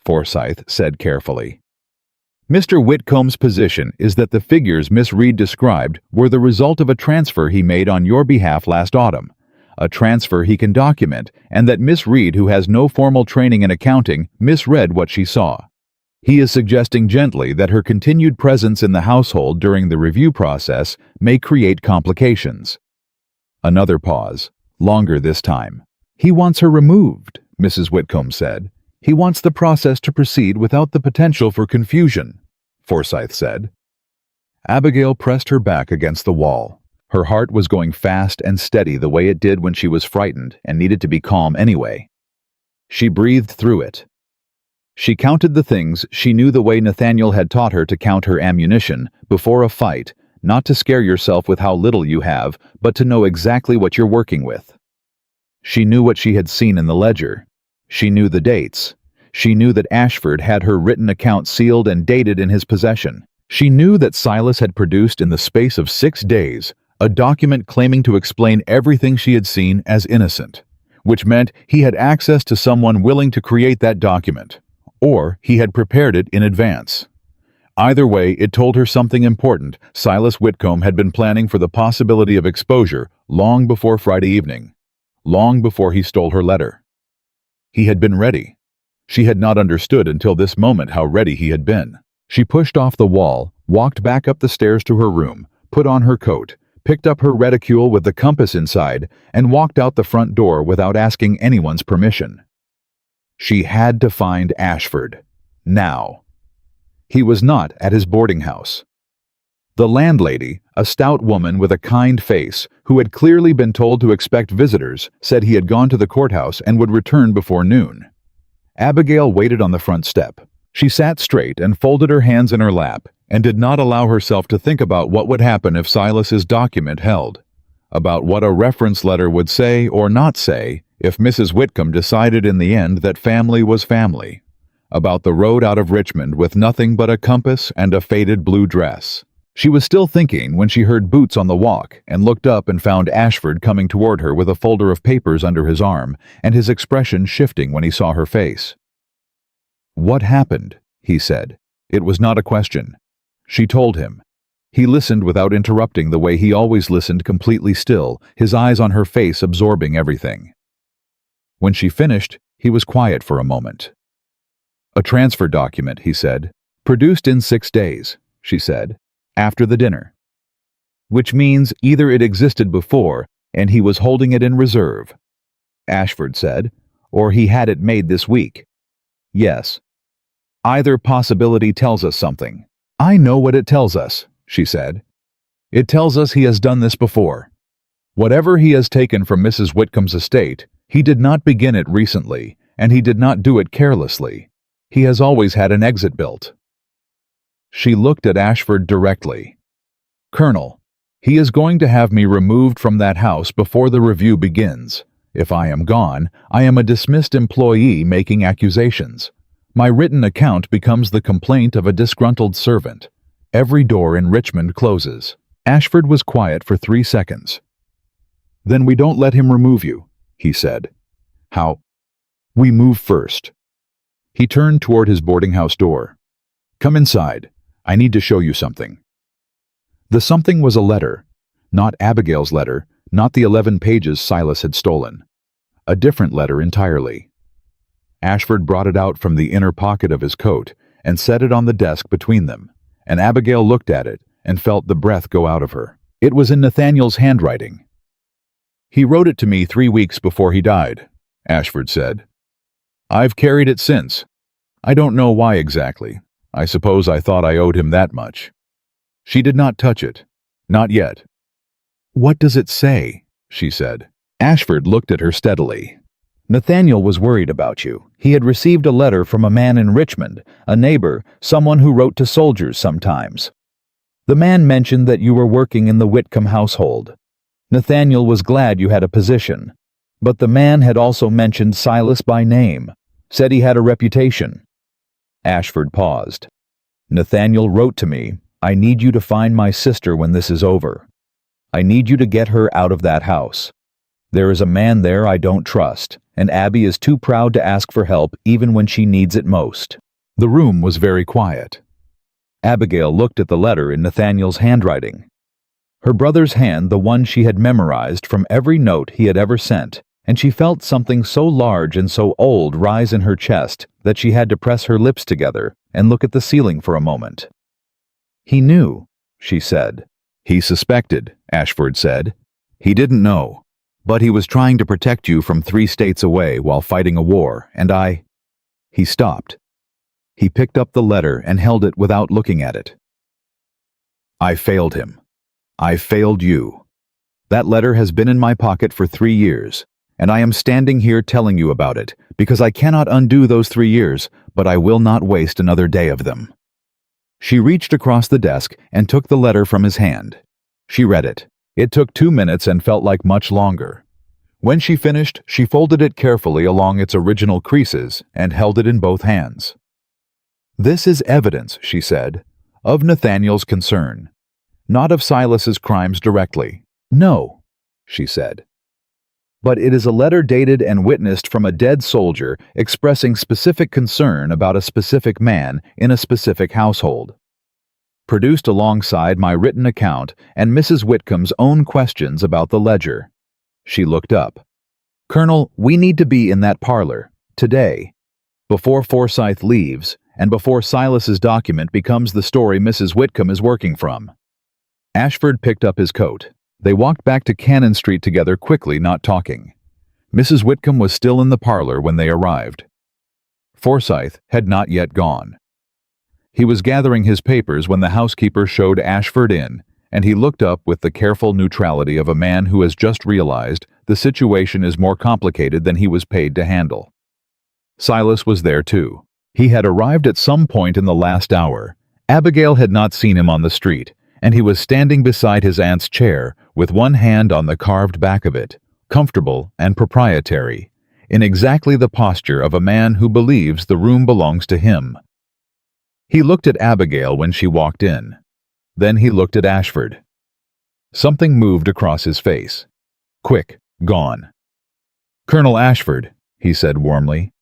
Forsyth said carefully. Mr. Whitcomb's position is that the figures Miss Reed described were the result of a transfer he made on your behalf last autumn, a transfer he can document, and that Miss Reed, who has no formal training in accounting, misread what she saw. He is suggesting gently that her continued presence in the household during the review process may create complications. Another pause, longer this time. He wants her removed, Mrs. Whitcomb said. He wants the process to proceed without the potential for confusion, Forsyth said. Abigail pressed her back against the wall. Her heart was going fast and steady the way it did when she was frightened and needed to be calm anyway. She breathed through it. She counted the things she knew the way Nathaniel had taught her to count her ammunition before a fight, not to scare yourself with how little you have, but to know exactly what you're working with. She knew what she had seen in the ledger. She knew the dates. She knew that Ashford had her written account sealed and dated in his possession. She knew that Silas had produced in the space of 6 days a document claiming to explain everything she had seen as innocent, which meant he had access to someone willing to create that document, or he had prepared it in advance. Either way, it told her something important. Silas Whitcomb had been planning for the possibility of exposure long before Friday evening, long before he stole her letter. He had been ready. She had not understood until this moment how ready he had been. She pushed off the wall, walked back up the stairs to her room, put on her coat, picked up her reticule with the compass inside, and walked out the front door without asking anyone's permission. She had to find Ashford. Now. He was not at his boarding house. The landlady, a stout woman with a kind face, who had clearly been told to expect visitors, said he had gone to the courthouse and would return before noon. Abigail waited on the front step. She sat straight and folded her hands in her lap, and did not allow herself to think about what would happen if Silas's document held, about what a reference letter would say or not say if Mrs. Whitcomb decided in the end that family was family, about the road out of Richmond with nothing but a compass and a faded blue dress. She was still thinking when she heard boots on the walk and looked up and found Ashford coming toward her with a folder of papers under his arm and his expression shifting when he saw her face. "What happened?" he said. It was not a question. She told him. He listened without interrupting the way he always listened, completely still, his eyes on her face absorbing everything. When she finished, he was quiet for a moment. "A transfer document," he said. "Produced in 6 days," she said. "After the dinner." which means either it existed before and he was holding it in reserve, Ashford said, or he had it made this week. Yes. Either possibility tells us something. I know what it tells us, she said. It tells us he has done this before. Whatever he has taken from Mrs. Whitcomb's estate, he did not begin it recently, and he did not do it carelessly. He has always had an exit built. She looked at Ashford directly. Colonel, he is going to have me removed from that house before the review begins. If I am gone, I am a dismissed employee making accusations. My written account becomes the complaint of a disgruntled servant. Every door in Richmond closes. Ashford was quiet for 3 seconds. Then we don't let him remove you, he said. How? We move first. He turned toward his boarding house door. Come inside. I need to show you something. The something was a letter. Not Abigail's letter, not the 11 pages Silas had stolen. A different letter entirely. Ashford brought it out from the inner pocket of his coat and set it on the desk between them, and Abigail looked at it and felt the breath go out of her. It was in Nathaniel's handwriting. He wrote it to me 3 weeks before he died, Ashford said. I've carried it since. I don't know why exactly. I suppose I thought I owed him that much. She did not touch it. Not yet. What does it say? She said. Ashford looked at her steadily. Nathaniel was worried about you. He had received a letter from a man in Richmond, a neighbor, someone who wrote to soldiers sometimes. The man mentioned that you were working in the Whitcomb household. Nathaniel was glad you had a position. But the man had also mentioned Silas by name, said he had a reputation. Ashford paused. Nathaniel wrote to me, I need you to find my sister when this is over. I need you to get her out of that house. There is a man there I don't trust, and Abby is too proud to ask for help even when she needs it most. The room was very quiet. Abigail looked at the letter in Nathaniel's handwriting. Her brother's hand, the one she had memorized from every note he had ever sent, and she felt something so large and so old rise in her chest that she had to press her lips together and look at the ceiling for a moment. He knew, she said. He suspected, Ashford said. He didn't know. But he was trying to protect you from 3 states away while fighting a war, and I... He stopped. He picked up the letter and held it without looking at it. I failed him. I failed you. That letter has been in my pocket for 3 years, and I am standing here telling you about it because I cannot undo those 3 years, but I will not waste another day of them. She reached across the desk and took the letter from his hand. She read it. It took 2 minutes and felt like much longer. When she finished, she folded it carefully along its original creases and held it in both hands. This is evidence, she said, of Nathaniel's concern, not of Silas's crimes directly. No, she said. But it is a letter dated and witnessed from a dead soldier expressing specific concern about a specific man in a specific household. Produced alongside my written account and Mrs. Whitcomb's own questions about the ledger. She looked up. Colonel, we need to be in that parlor, today, before Forsyth leaves and before Silas's document becomes the story Mrs. Whitcomb is working from. Ashford picked up his coat. They walked back to Cannon Street together quickly, not talking. Mrs. Whitcomb was still in the parlor when they arrived. Forsyth had not yet gone. He was gathering his papers when the housekeeper showed Ashford in, and he looked up with the careful neutrality of a man who has just realized the situation is more complicated than he was paid to handle. Silas was there too. He had arrived at some point in the last hour. Abigail had not seen him on the street, and he was standing beside his aunt's chair with one hand on the carved back of it, comfortable and proprietary, in exactly the posture of a man who believes the room belongs to him. He looked at Abigail when she walked in. Then he looked at Ashford. Something moved across his face. Quick, gone. Colonel Ashford, he said warmly.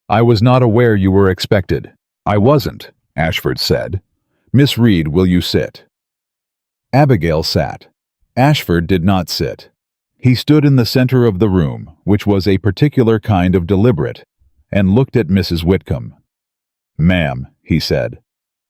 I was not aware you were expected. I wasn't, Ashford said. Miss Reed, will you sit? Abigail sat. Ashford did not sit. He stood in the center of the room, which was a particular kind of deliberate, and looked at Mrs. Whitcomb. Ma'am, he said,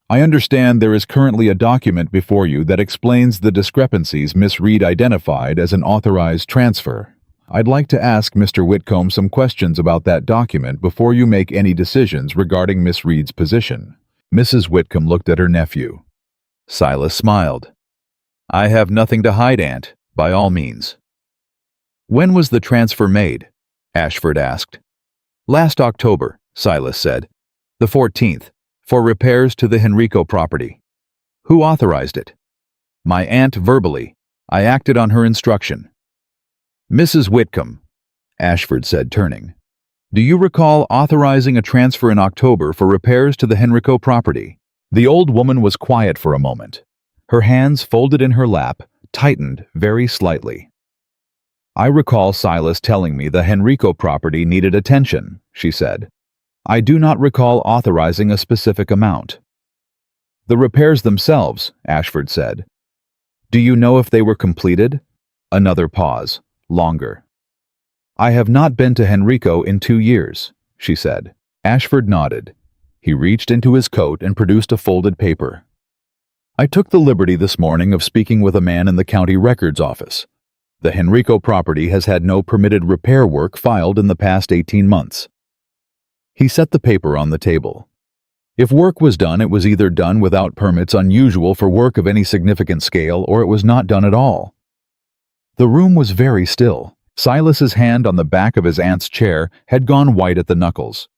I understand there is currently a document before you that explains the discrepancies Miss Reed identified as an authorized transfer. I'd like to ask Mr. Whitcomb some questions about that document before you make any decisions regarding Miss Reed's position." Mrs. Whitcomb looked at her nephew. Silas smiled. "I have nothing to hide, Aunt, by all means." "When was the transfer made?" Ashford asked. "Last October," Silas said. "The 14th, for repairs to the Henrico property." "Who authorized it?" "My aunt verbally. I acted on her instruction." "Mrs. Whitcomb," Ashford said, turning, "do you recall authorizing a transfer in October for repairs to the Henrico property?" The old woman was quiet for a moment. Her hands, folded in her lap, tightened very slightly. "I recall Silas telling me the Henrico property needed attention," she said. "I do not recall authorizing a specific amount." "The repairs themselves," Ashford said. "Do you know if they were completed?" Another pause, longer. "I have not been to Henrico in 2 years," she said. Ashford nodded. He reached into his coat and produced a folded paper. "I took the liberty this morning of speaking with a man in the county records office. The Henrico property has had no permitted repair work filed in the past 18 months. He set the paper on the table. If work was done, it was either done without permits unusual for work of any significant scale, or it was not done at all. The room was very still. Silas's hand on the back of his aunt's chair had gone white at the knuckles.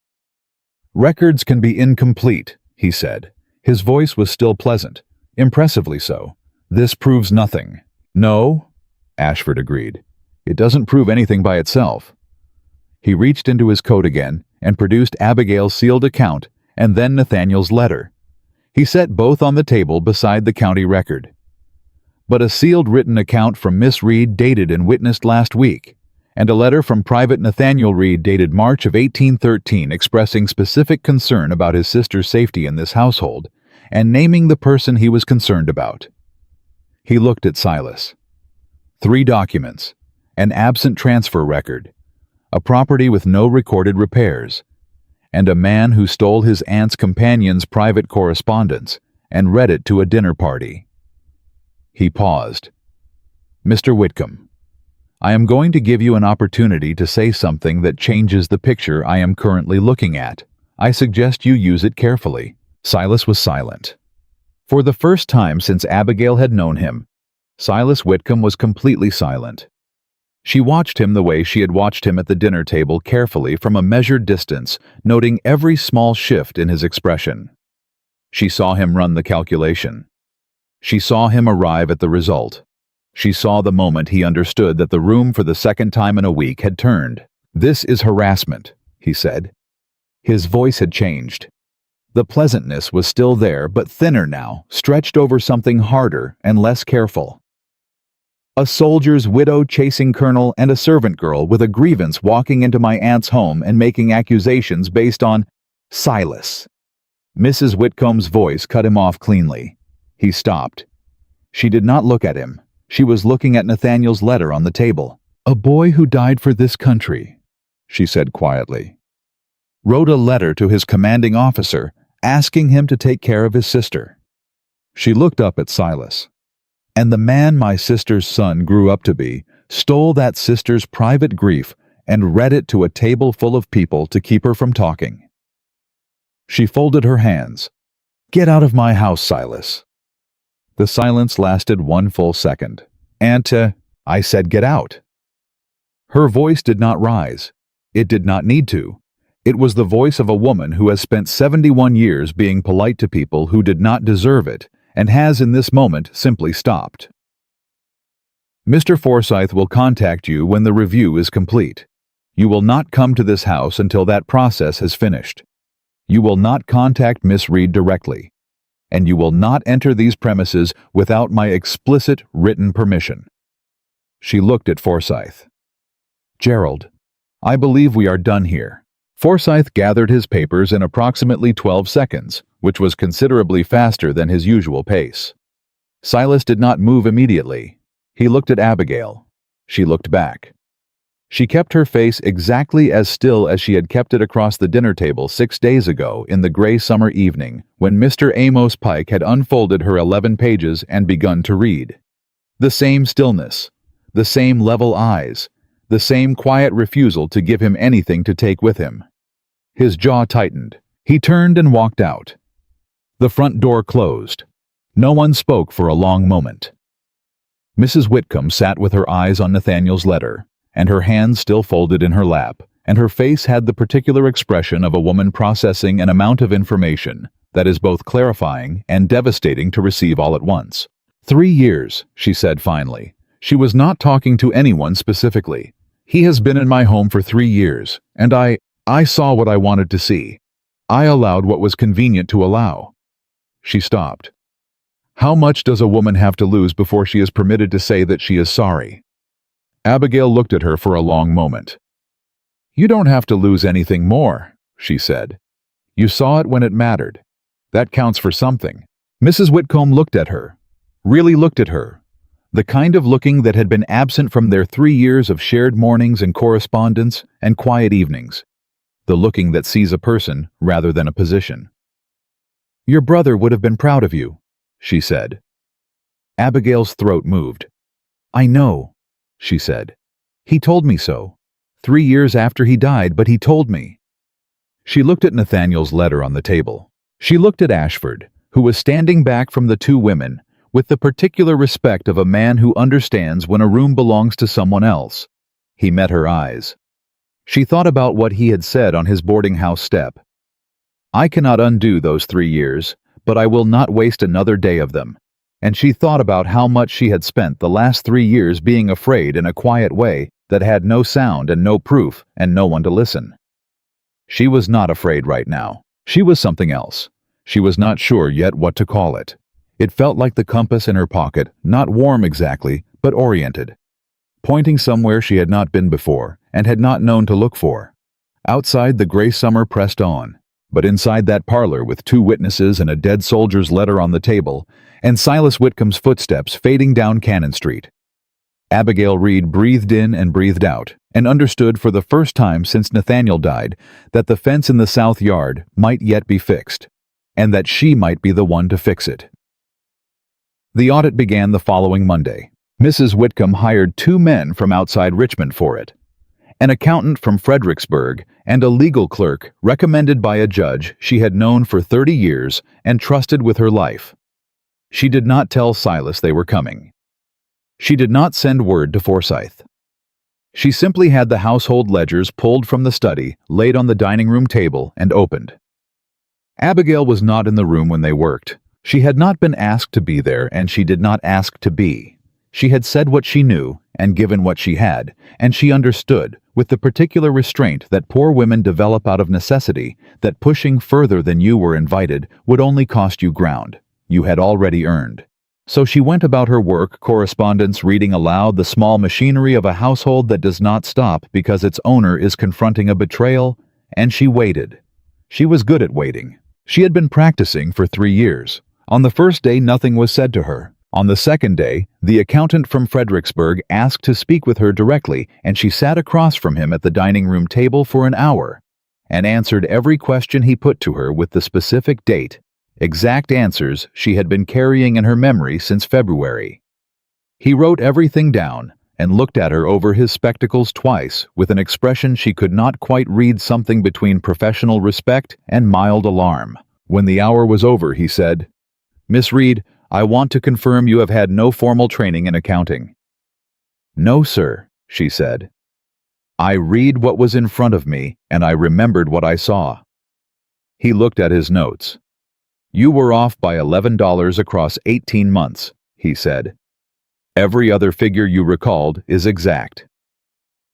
"Records can be incomplete," he said. His voice was still pleasant, impressively so. "This proves nothing." "No," Ashford agreed. "It doesn't prove anything by itself." He reached into his coat again and produced Abigail's sealed account and then Nathaniel's letter. He set both on the table beside the county record. But a sealed written account from Miss Reed dated and witnessed last week, and a letter from Private Nathaniel Reed dated March of 1813 expressing specific concern about his sister's safety in this household and naming the person he was concerned about. He looked at Silas. 3 documents, an absent transfer record, a property with no recorded repairs, and a man who stole his aunt's companion's private correspondence and read it to a dinner party. He paused. "Mr. Whitcomb, I am going to give you an opportunity to say something that changes the picture I am currently looking at. I suggest you use it carefully." Silas was silent. For the first time since Abigail had known him, Silas Whitcomb was completely silent. She watched him the way she had watched him at the dinner table, carefully from a measured distance, noting every small shift in his expression. She saw him run the calculation. She saw him arrive at the result. She saw the moment he understood that the room for the second time in a week had turned. "This is harassment," he said. His voice had changed. The pleasantness was still there, but thinner now, stretched over something harder and less careful. "A soldier's widow chasing colonel and a servant girl with a grievance walking into my aunt's home and making accusations based on—" "Silas." Mrs. Whitcomb's voice cut him off cleanly. He stopped. She did not look at him. She was looking at Nathaniel's letter on the table. "A boy who died for this country," she said quietly, "wrote a letter to his commanding officer asking him to take care of his sister." She looked up at Silas. "And the man my sister's son grew up to be stole that sister's private grief and read it to a table full of people to keep her from talking." She folded her hands. "Get out of my house, Silas." The silence lasted 1 full second. "Aunt, I said get out." Her voice did not rise. It did not need to. It was the voice of a woman who has spent 71 years being polite to people who did not deserve it and has in this moment simply stopped. "Mr. Forsyth will contact you when the review is complete. You will not come to this house until that process has finished. You will not contact Miss Reed directly, and you will not enter these premises without my explicit written permission." She looked at Forsyth. "Gerald, I believe we are done here." Forsyth gathered his papers in approximately 12 seconds, which was considerably faster than his usual pace. Silas did not move immediately. He looked at Abigail. She looked back. She kept her face exactly as still as she had kept it across the dinner table 6 days ago in the gray summer evening when Mr. Amos Pike had unfolded her 11 pages and begun to read. The same stillness, the same level eyes, the same quiet refusal to give him anything to take with him. His jaw tightened. He turned and walked out. The front door closed. No one spoke for a long moment. Mrs. Whitcomb sat with her eyes on Nathaniel's letter, and her hands still folded in her lap, and her face had the particular expression of a woman processing an amount of information that is both clarifying and devastating to receive all at once. 3 years, she said finally. She was not talking to anyone specifically. He has been in my home for 3 years, and I saw what I wanted to see. I allowed what was convenient to allow. She stopped. How much does a woman have to lose before she is permitted to say that she is sorry? Abigail looked at her for a long moment. You don't have to lose anything more, she said. You saw it when it mattered. That counts for something. Mrs. Whitcomb looked at her, really looked at her, the kind of looking that had been absent from their 3 years of shared mornings and correspondence and quiet evenings, the looking that sees a person rather than a position. Your brother would have been proud of you, she said. Abigail's throat moved. I know, she said. He told me so. 3 years after he died, but he told me. She looked at Nathaniel's letter on the table. She looked at Ashford, who was standing back from the two women, with the particular respect of a man who understands when a room belongs to someone else. He met her eyes. She thought about what he had said on his boarding house step. I cannot undo those 3 years, but I will not waste another day of them. And she thought about how much she had spent the last 3 years being afraid in a quiet way that had no sound and no proof and no one to listen. She was not afraid right now. She was something else. She was not sure yet what to call it. It felt like the compass in her pocket, not warm exactly, but oriented, pointing somewhere she had not been before and had not known to look for. Outside, the gray summer pressed on, but inside that parlor with 2 witnesses and a dead soldier's letter on the table, and Silas Whitcomb's footsteps fading down Cannon Street, Abigail Reed breathed in and breathed out, and understood for the first time since Nathaniel died that the fence in the south yard might yet be fixed, and that she might be the one to fix it. The audit began the following Monday. Mrs. Whitcomb hired 2 men from outside Richmond for it, an accountant from Fredericksburg and a legal clerk recommended by a judge she had known for 30 years and trusted with her life. She did not tell Silas they were coming. She did not send word to Forsyth. She simply had the household ledgers pulled from the study, laid on the dining room table, and opened. Abigail was not in the room when they worked. She had not been asked to be there, and she did not ask to be. She had said what she knew, and given what she had, and she understood, with the particular restraint that poor women develop out of necessity, that pushing further than you were invited would only cost you ground you had already earned. So she went about her work, correspondence, reading aloud the small machinery of a household that does not stop because its owner is confronting a betrayal, and she waited. She was good at waiting. She had been practicing for 3 years. On the first day, nothing was said to her. On the second day, the accountant from Fredericksburg asked to speak with her directly, and she sat across from him at the dining room table for an hour and answered every question he put to her with the specific date, exact answers she had been carrying in her memory since February. He wrote everything down and looked at her over his spectacles twice with an expression she could not quite read, something between professional respect and mild alarm. When the hour was over, he said, Miss Reed, I want to confirm you have had no formal training in accounting. No, sir, she said. I read what was in front of me, and I remembered what I saw. He looked at his notes. You were off by $11 across 18 months, he said. Every other figure you recalled is exact.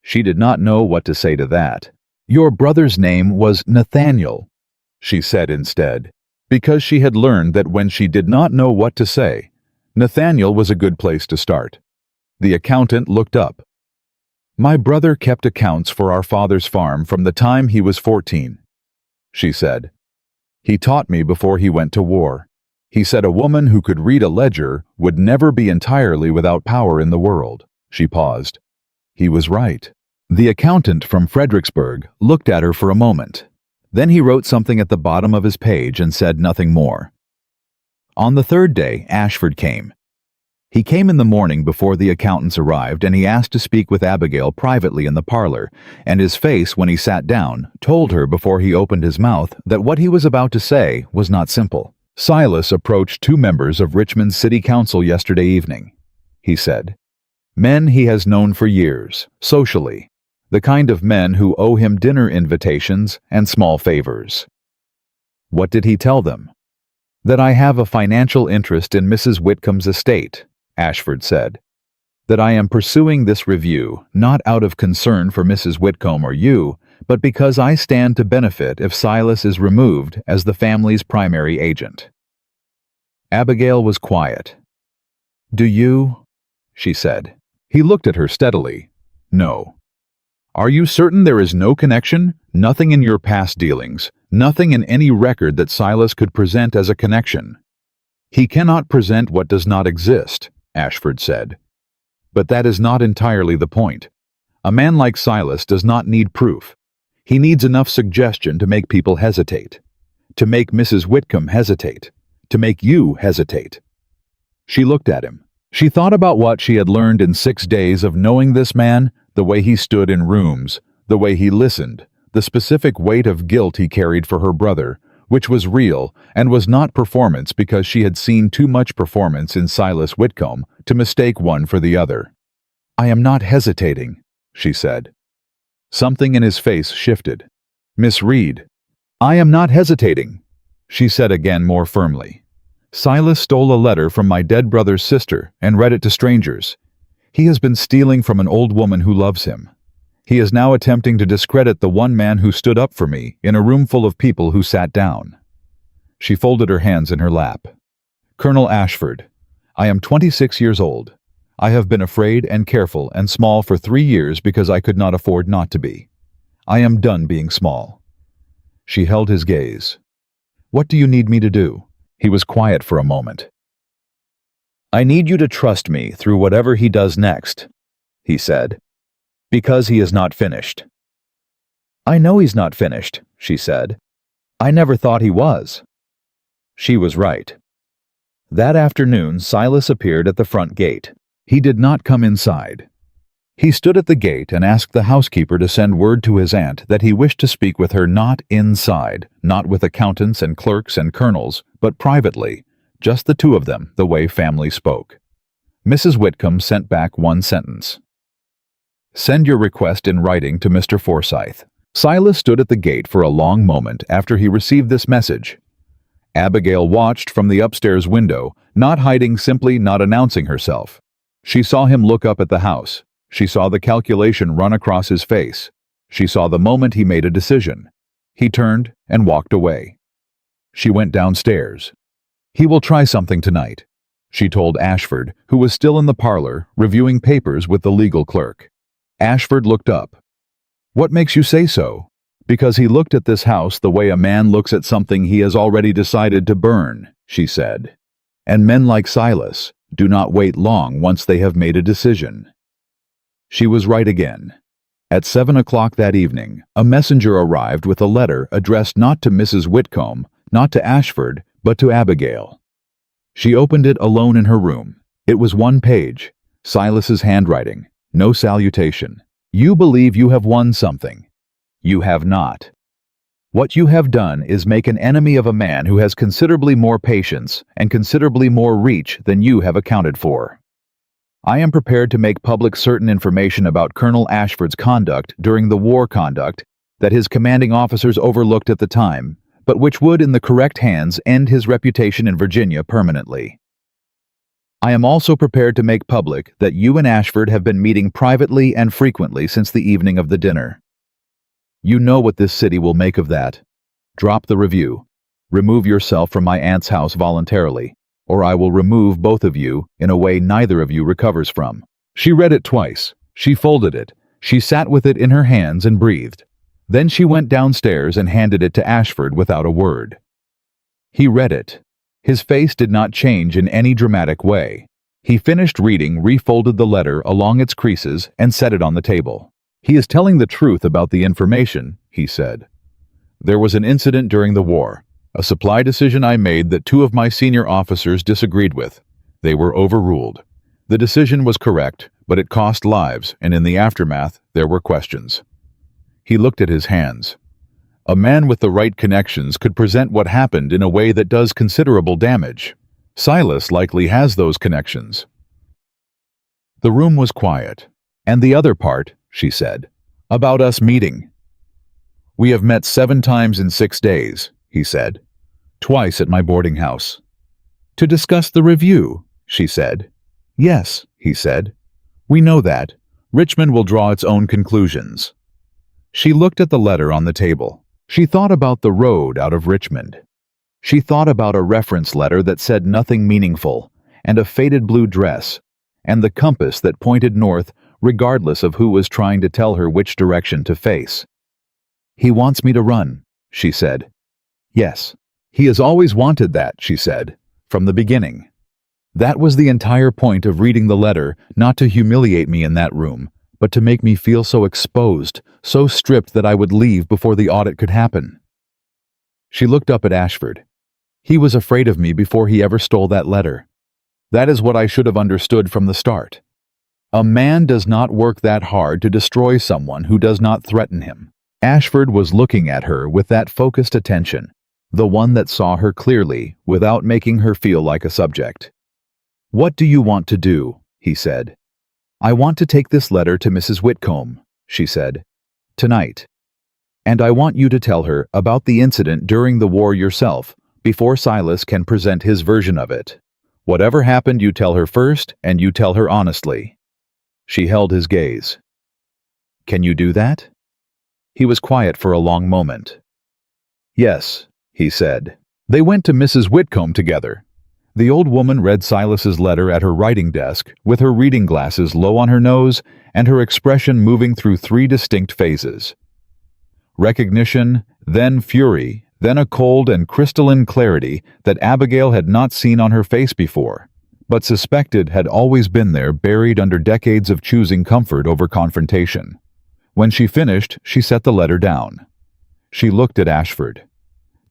She did not know what to say to that. Your brother's name was Nathaniel, she said instead, because she had learned that when she did not know what to say, Nathaniel was a good place to start. The accountant looked up. My brother kept accounts for our father's farm from the time he was 14, she said. He taught me before he went to war. He said a woman who could read a ledger would never be entirely without power in the world. She paused. He was right. The accountant from Fredericksburg looked at her for a moment. Then he wrote something at the bottom of his page and said nothing more. On the third day, Ashford came. He came in the morning before the accountants arrived, and he asked to speak with Abigail privately in the parlor, and his face, when he sat down, told her before he opened his mouth that what he was about to say was not simple. Silas approached 2 members of Richmond City Council yesterday evening, he said. Men he has known for years, socially, the kind of men who owe him dinner invitations and small favors. What did he tell them? That I have a financial interest in Mrs. Whitcomb's estate, Ashford said. That I am pursuing this review not out of concern for Mrs. Whitcomb or you, but because I stand to benefit if Silas is removed as the family's primary agent. Abigail was quiet. Do you? She said. He looked at her steadily. No. Are you certain there is no connection? Nothing in your past dealings, nothing in any record that Silas could present as a connection. He cannot present what does not exist, Ashford said. But that is not entirely the point. A man like Silas does not need proof. He needs enough suggestion to make people hesitate. To make Mrs. Whitcomb hesitate. To make you hesitate. She looked at him. She thought about what she had learned in 6 days of knowing this man, the way he stood in rooms, the way he listened, the specific weight of guilt he carried for her brother, which was real and was not performance because she had seen too much performance in Silas Whitcomb to mistake one for the other. I am not hesitating, she said. Something in his face shifted. Miss Reed, I am not hesitating, she said again more firmly. Silas stole a letter from my dead brother's sister and read it to strangers. He has been stealing from an old woman who loves him. He is now attempting to discredit the one man who stood up for me in a room full of people who sat down. She folded her hands in her lap. Colonel Ashford, I am 26 years old. I have been afraid and careful and small for 3 years because I could not afford not to be. I am done being small. She held his gaze. What do you need me to do? He was quiet for a moment. I need you to trust me through whatever he does next, he said, because he is not finished. I know he's not finished, she said. I never thought he was. She was right. That afternoon, Silas appeared at the front gate. He did not come inside. He stood at the gate and asked the housekeeper to send word to his aunt that he wished to speak with her not inside, not with accountants and clerks and colonels, but privately, just the 2 of them, the way family spoke. Mrs. Whitcomb sent back one sentence. Send your request in writing to Mr. Forsyth. Silas stood at the gate for a long moment after he received this message. Abigail watched from the upstairs window, not hiding, simply not announcing herself. She saw him look up at the house. She saw the calculation run across his face. She saw the moment he made a decision. He turned and walked away. She went downstairs. He will try something tonight, she told Ashford, who was still in the parlor, reviewing papers with the legal clerk. Ashford looked up. What makes you say so? Because he looked at this house the way a man looks at something he has already decided to burn, she said. And men like Silas do not wait long once they have made a decision. She was right again. At 7 o'clock that evening, a messenger arrived with a letter addressed not to Mrs. Whitcomb, not to Ashford, but to Abigail. She opened it alone in her room. It was 1 page, Silas's handwriting, no salutation. You believe you have won something. You have not. What you have done is make an enemy of a man who has considerably more patience and considerably more reach than you have accounted for. I am prepared to make public certain information about Colonel Ashford's conduct during the war conduct that his commanding officers overlooked at the time, but which would, in the correct hands, end his reputation in Virginia permanently. I am also prepared to make public that you and Ashford have been meeting privately and frequently since the evening of the dinner. You know what this city will make of that. Drop the review. Remove yourself from my aunt's house voluntarily, or I will remove both of you in a way neither of you recovers from. She read it twice. She folded it. She sat with it in her hands and breathed. Then she went downstairs and handed it to Ashford without a word. He read it. His face did not change in any dramatic way. He finished reading, refolded the letter along its creases, and set it on the table. He is telling the truth about the information, he said. There was an incident during the war, a supply decision I made that two of my senior officers disagreed with. They were overruled. The decision was correct, but it cost lives, and in the aftermath, there were questions. He looked at his hands. A man with the right connections could present what happened in a way that does considerable damage. Silas likely has those connections. The room was quiet. And the other part, she said, about us meeting. We have met 7 times in 6 days, he said. Twice at my boarding house. To discuss the review, she said. Yes, he said. We know that. Richmond will draw its own conclusions. She looked at the letter on the table. She thought about the road out of Richmond. She thought about a reference letter that said nothing meaningful, and a faded blue dress, and the compass that pointed north regardless of who was trying to tell her which direction to face. He wants me to run, she said. Yes. He has always wanted that, she said, from the beginning. That was the entire point of reading the letter, not to humiliate me in that room, but to make me feel so exposed, so stripped that I would leave before the audit could happen. She looked up at Ashford. He was afraid of me before he ever stole that letter. That is what I should have understood from the start. A man does not work that hard to destroy someone who does not threaten him. Ashford was looking at her with that focused attention, the one that saw her clearly without making her feel like a subject. What do you want to do? He said. I want to take this letter to Mrs. Whitcomb, she said. Tonight. And I want you to tell her about the incident during the war yourself, before Silas can present his version of it. Whatever happened, you tell her first, and you tell her honestly. She held his gaze. Can you do that? He was quiet for a long moment. Yes, he said. They went to Mrs. Whitcomb together. The old woman read Silas's letter at her writing desk, with her reading glasses low on her nose and her expression moving through 3 distinct phases. Recognition, then fury, then a cold and crystalline clarity that Abigail had not seen on her face before, but suspected had always been there, buried under decades of choosing comfort over confrontation. When she finished, she set the letter down. She looked at Ashford.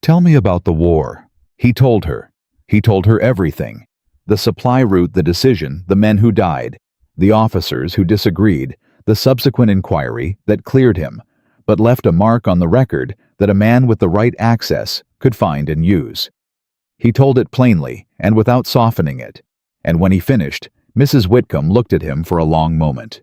Tell me about the war. He told her. He told her everything. The supply route, the decision, the men who died, the officers who disagreed, the subsequent inquiry that cleared him, but left a mark on the record that a man with the right access could find and use. He told it plainly and without softening it, and when he finished, Mrs. Whitcomb looked at him for a long moment.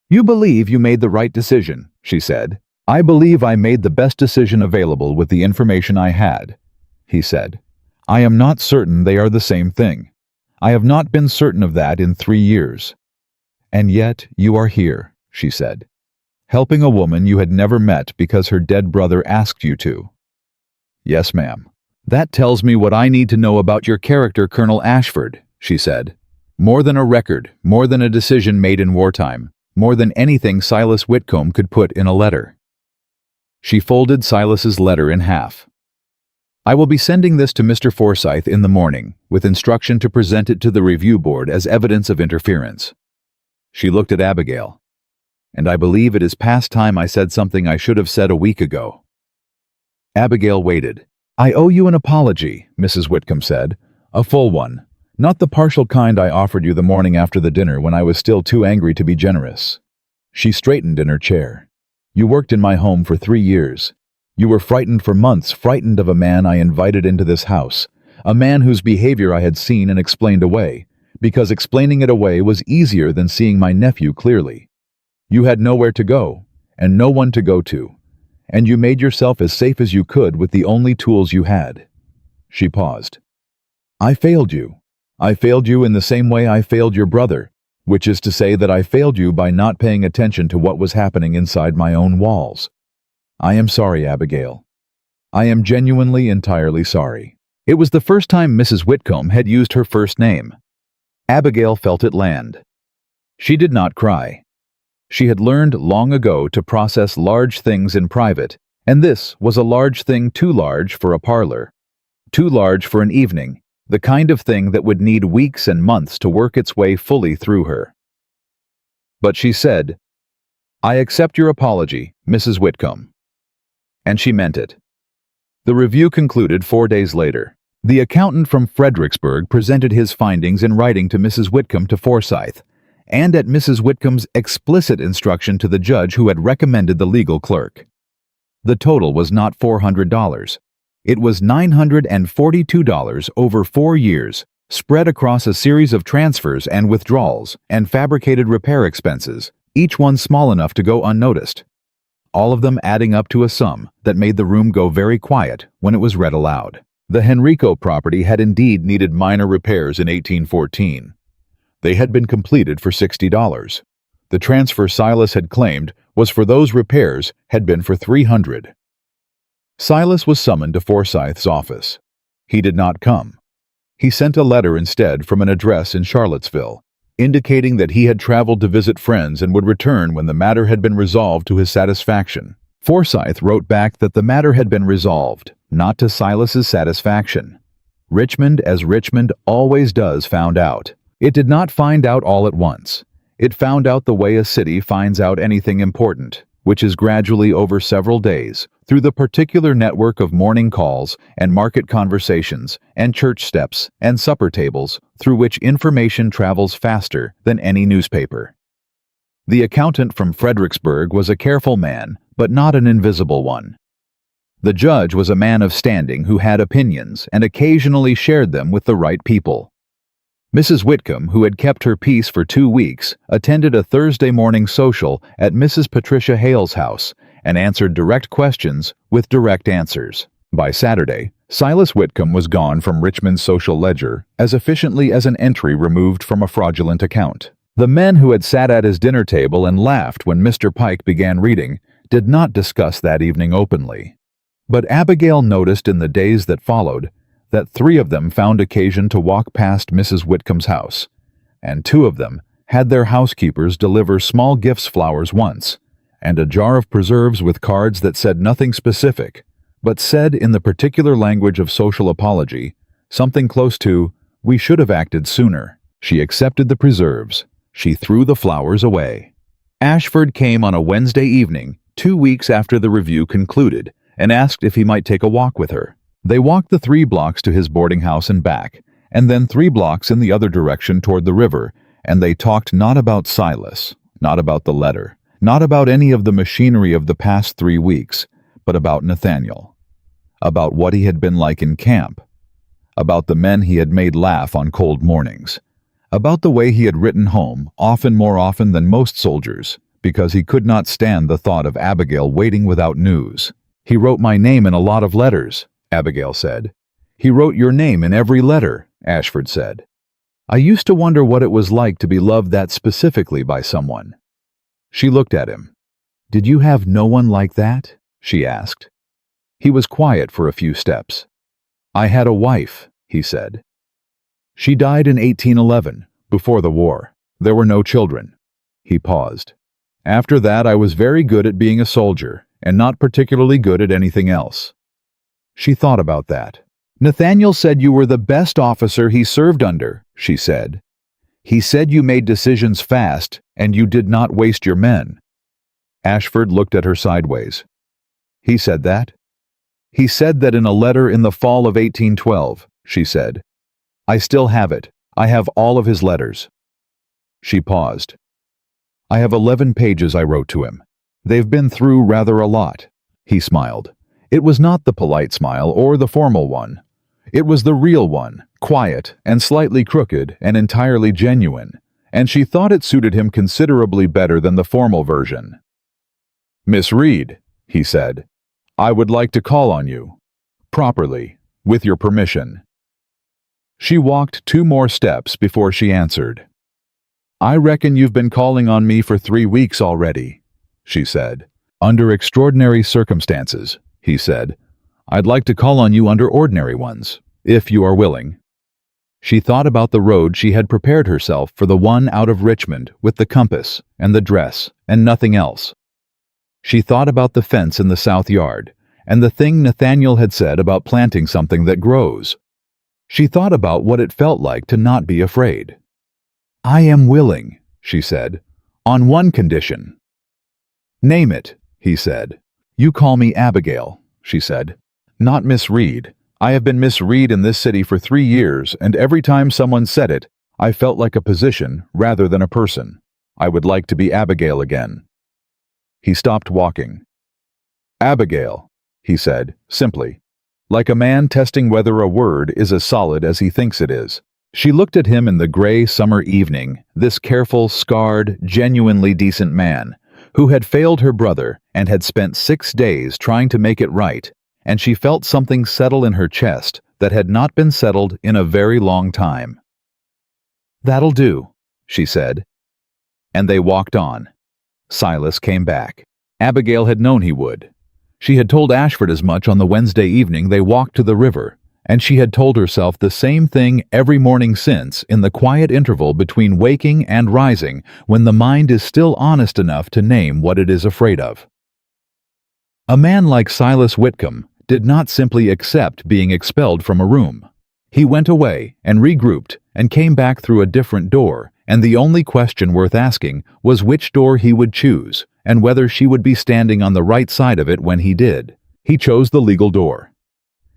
You believe you made the right decision, she said. I believe I made the best decision available with the information I had, he said. I am not certain they are the same thing. I have not been certain of that in 3 years. And yet you are here, she said, helping a woman you had never met because her dead brother asked you to. Yes, ma'am. That tells me what I need to know about your character, Colonel Ashford, she said. More than a record, more than a decision made in wartime, more than anything Silas Whitcomb could put in a letter. She folded Silas's letter in half. I will be sending this to Mr. Forsyth in the morning, with instruction to present it to the review board as evidence of interference. She looked at Abigail. And I believe it is past time I said something I should have said a week ago. Abigail waited. I owe you an apology, Mrs. Whitcomb said. A full one. Not the partial kind I offered you the morning after the dinner when I was still too angry to be generous. She straightened in her chair. You worked in my home for 3 years. You were frightened for months, frightened of a man I invited into this house, a man whose behavior I had seen and explained away, because explaining it away was easier than seeing my nephew clearly. You had nowhere to go, and no one to go to, and you made yourself as safe as you could with the only tools you had. She paused. I failed you. I failed you in the same way I failed your brother, which is to say that I failed you by not paying attention to what was happening inside my own walls. I am sorry, Abigail. I am genuinely, entirely sorry. It was the first time Mrs. Whitcomb had used her first name. Abigail felt it land. She did not cry. She had learned long ago to process large things in private, and this was a large thing, too large for a parlor, too large for an evening, the kind of thing that would need weeks and months to work its way fully through her. But she said, "I accept your apology, Mrs. Whitcomb." And she meant it. The review concluded 4 days later. The accountant from Fredericksburg presented his findings in writing to Mrs. Whitcomb to Forsyth, and at Mrs. Whitcomb's explicit instruction to the judge who had recommended the legal clerk. The total was not $400. It was $942 over 4 years, spread across a series of transfers and withdrawals and fabricated repair expenses, each one small enough to go unnoticed, all of them adding up to a sum that made the room go very quiet when it was read aloud. The Henrico property had indeed needed minor repairs in 1814. They had been completed for $60. The transfer Silas had claimed was for those repairs had been for $300. Silas was summoned to Forsyth's office. He did not come. He sent a letter instead from an address in Charlottesville, indicating that he had traveled to visit friends and would return when the matter had been resolved to his satisfaction. Forsyth wrote back that the matter had been resolved, not to Silas's satisfaction. Richmond, as Richmond always does, found out. It did not find out all at once. It found out the way a city finds out anything important, which is gradually over several days, through the particular network of morning calls and market conversations and church steps and supper tables through which information travels faster than any newspaper. The accountant from Fredericksburg was a careful man, but not an invisible one. The judge was a man of standing who had opinions and occasionally shared them with the right people. Mrs. Whitcomb, who had kept her peace for 2 weeks, attended a Thursday morning social at Mrs. Patricia Hale's house and answered direct questions with direct answers. By Saturday, Silas Whitcomb was gone from Richmond's social ledger as efficiently as an entry removed from a fraudulent account. The men who had sat at his dinner table and laughed when Mr. Pike began reading did not discuss that evening openly. But Abigail noticed in the days that followed that 3 of them found occasion to walk past Mrs. Whitcomb's house, and 2 of them had their housekeepers deliver small gifts, flowers once, and a jar of preserves with cards that said nothing specific, but said in the particular language of social apology, something close to, "We should have acted sooner." She accepted the preserves. She threw the flowers away. Ashford came on a Wednesday evening, 2 weeks after the review concluded, and asked if he might take a walk with her. They walked the 3 blocks to his boarding house and back, and then 3 blocks in the other direction toward the river, and they talked not about Silas, not about the letter, not about any of the machinery of the past 3 weeks, but about Nathaniel, about what he had been like in camp, about the men he had made laugh on cold mornings, about the way he had written home, often more often than most soldiers, because he could not stand the thought of Abigail waiting without news. "He wrote my name in a lot of letters," Abigail said. "He wrote your name in every letter," Ashford said. "I used to wonder what it was like to be loved that specifically by someone." She looked at him. "Did you have no one like that?" she asked. He was quiet for a few steps. "I had a wife," he said. "She died in 1811, before the war. There were no children." He paused. "After that, I was very good at being a soldier, and not particularly good at anything else." She thought about that. "Nathaniel said you were the best officer he served under," she said. "He said you made decisions fast, and you did not waste your men." Ashford looked at her sideways. "He said that?" "He said that in a letter in the fall of 1812, she said. "I still have it. I have all of his letters." She paused. "I have 11 pages I wrote to him. They've been through rather a lot." He smiled. It was not the polite smile or the formal one. It was the real one, quiet and slightly crooked and entirely genuine, and she thought it suited him considerably better than the formal version. "Miss Reed," he said, "I would like to call on you. Properly, with your permission." She walked 2 more steps before she answered. "I reckon you've been calling on me for 3 weeks already," she said. "Under extraordinary circumstances," he said. "I'd like to call on you under ordinary ones, if you are willing." She thought about the road she had prepared herself for, the one out of Richmond with the compass and the dress and nothing else. She thought about the fence in the south yard and the thing Nathaniel had said about planting something that grows. She thought about what it felt like to not be afraid. "I am willing," she said, "on one condition." "Name it," he said. "You call me Abigail," she said. "Not Miss Reed. I have been Miss Reed in this city for 3 years, and every time someone said it, I felt like a position rather than a person. I would like to be Abigail again." He stopped walking. "Abigail," he said, simply, like a man testing whether a word is as solid as he thinks it is. She looked at him in the gray summer evening, this careful, scarred, genuinely decent man, who had failed her brother and had spent 6 days trying to make it right, and she felt something settle in her chest that had not been settled in a very long time. "That'll do," she said. And they walked on. Silas came back. Abigail had known he would. She had told Ashford as much on the Wednesday evening they walked to the river, and she had told herself the same thing every morning since, in the quiet interval between waking and rising, when the mind is still honest enough to name what it is afraid of. A man like Silas Whitcomb did not simply accept being expelled from a room. He went away and regrouped and came back through a different door, and the only question worth asking was which door he would choose, and whether she would be standing on the right side of it when he did. He chose the legal door.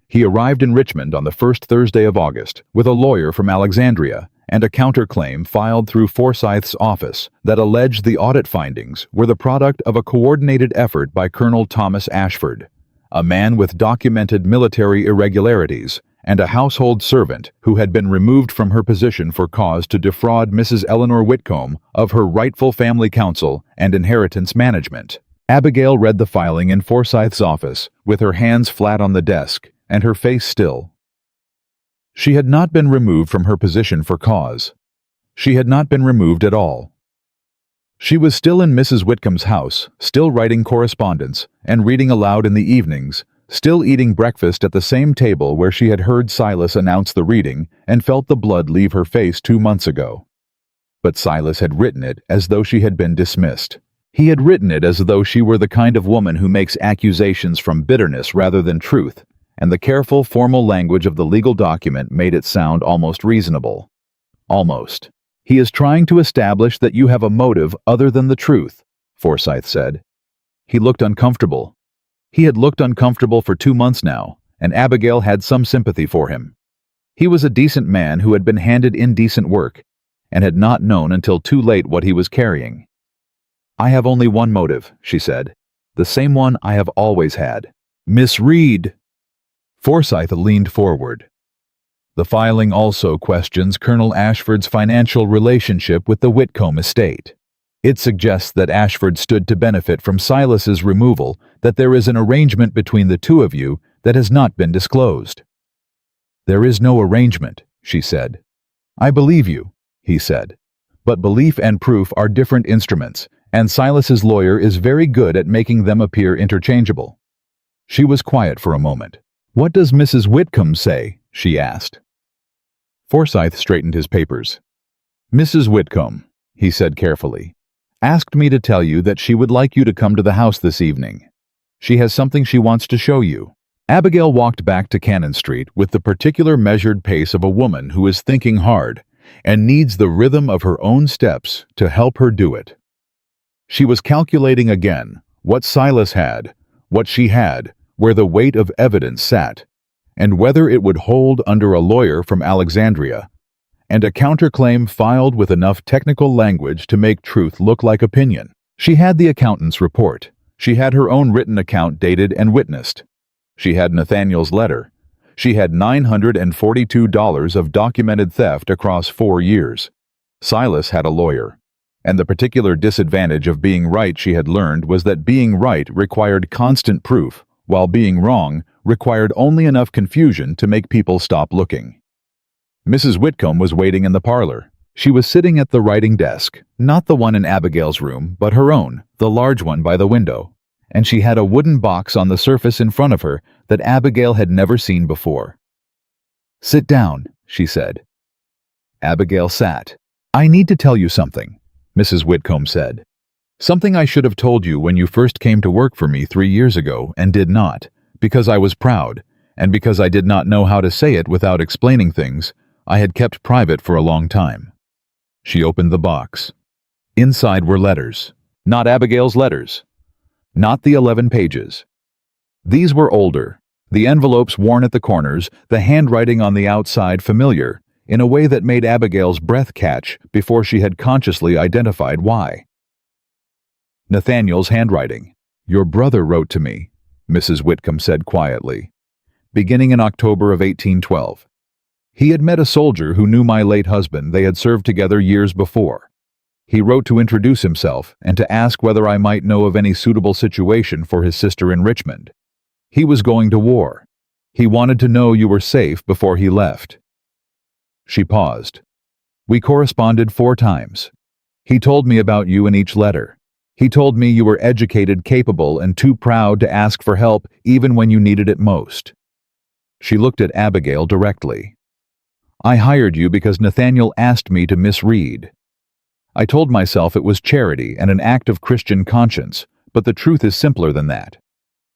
He arrived in Richmond on the first Thursday of August with a lawyer from Alexandria and a counterclaim filed through Forsyth's office that alleged the audit findings were the product of a coordinated effort by Colonel Thomas Ashford, a man with documented military irregularities and a household servant who had been removed from her position for cause to defraud Mrs. Eleanor Whitcomb of her rightful family counsel and inheritance management. Abigail read the filing in Forsyth's office, with her hands flat on the desk and her face still. She had not been removed from her position for cause. She had not been removed at all. She was still in Mrs. Whitcomb's house, still writing correspondence and reading aloud in the evenings, still eating breakfast at the same table where she had heard Silas announce the reading and felt the blood leave her face 2 months ago. But Silas had written it as though she had been dismissed. He had written it as though she were the kind of woman who makes accusations from bitterness rather than truth, and the careful, formal language of the legal document made it sound almost reasonable. Almost. "He is trying to establish that you have a motive other than the truth," Forsyth said. He looked uncomfortable. He had looked uncomfortable for 2 months now, and Abigail had some sympathy for him. He was a decent man who had been handed indecent work, and had not known until too late what he was carrying. "I have only one motive," she said. "The same one I have always had. Miss Reed." Forsyth leaned forward. "The filing also questions Colonel Ashford's financial relationship with the Whitcomb estate. It suggests that Ashford stood to benefit from Silas's removal, that there is an arrangement between the two of you that has not been disclosed." "There is no arrangement," she said. "I believe you," he said. "But belief and proof are different instruments, and Silas's lawyer is very good at making them appear interchangeable." She was quiet for a moment. "What does Mrs. Whitcomb say?" she asked. Forsyth straightened his papers. "Mrs. Whitcomb," he said carefully, "asked me to tell you that she would like you to come to the house this evening. She has something she wants to show you." Abigail walked back to Cannon Street with the particular measured pace of a woman who is thinking hard and needs the rhythm of her own steps to help her do it. She was calculating again what Silas had, what she had, where the weight of evidence sat, and whether it would hold under a lawyer from Alexandria, and a counterclaim filed with enough technical language to make truth look like opinion. She had the accountant's report. She had her own written account dated and witnessed. She had Nathaniel's letter. She had $942 of documented theft across 4 years. Silas had a lawyer. And the particular disadvantage of being right, she had learned, was that being right required constant proof, while being wrong required only enough confusion to make people stop looking. Mrs. Whitcomb was waiting in the parlor. She was sitting at the writing desk, not the one in Abigail's room, but her own, the large one by the window, and she had a wooden box on the surface in front of her that Abigail had never seen before. "Sit down," she said. Abigail sat. "I need to tell you something," Mrs. Whitcomb said. "Something I should have told you when you first came to work for me 3 years ago and did not, because I was proud, and because I did not know how to say it without explaining things I had kept private for a long time." She opened the box. Inside were letters. Not Abigail's letters. Not the 11 pages. These were older, the envelopes worn at the corners, the handwriting on the outside familiar, in a way that made Abigail's breath catch before she had consciously identified why. Nathaniel's handwriting. "Your brother wrote to me," Mrs. Whitcomb said quietly, "beginning in October of 1812. He had met a soldier who knew my late husband. They had served together years before. He wrote to introduce himself and to ask whether I might know of any suitable situation for his sister in Richmond. He was going to war. He wanted to know you were safe before he left." She paused. "We corresponded 4 times. He told me about you in each letter. He told me you were educated, capable, and too proud to ask for help even when you needed it most." She looked at Abigail directly. "I hired you because Nathaniel asked me to misread. I told myself it was charity and an act of Christian conscience, but the truth is simpler than that.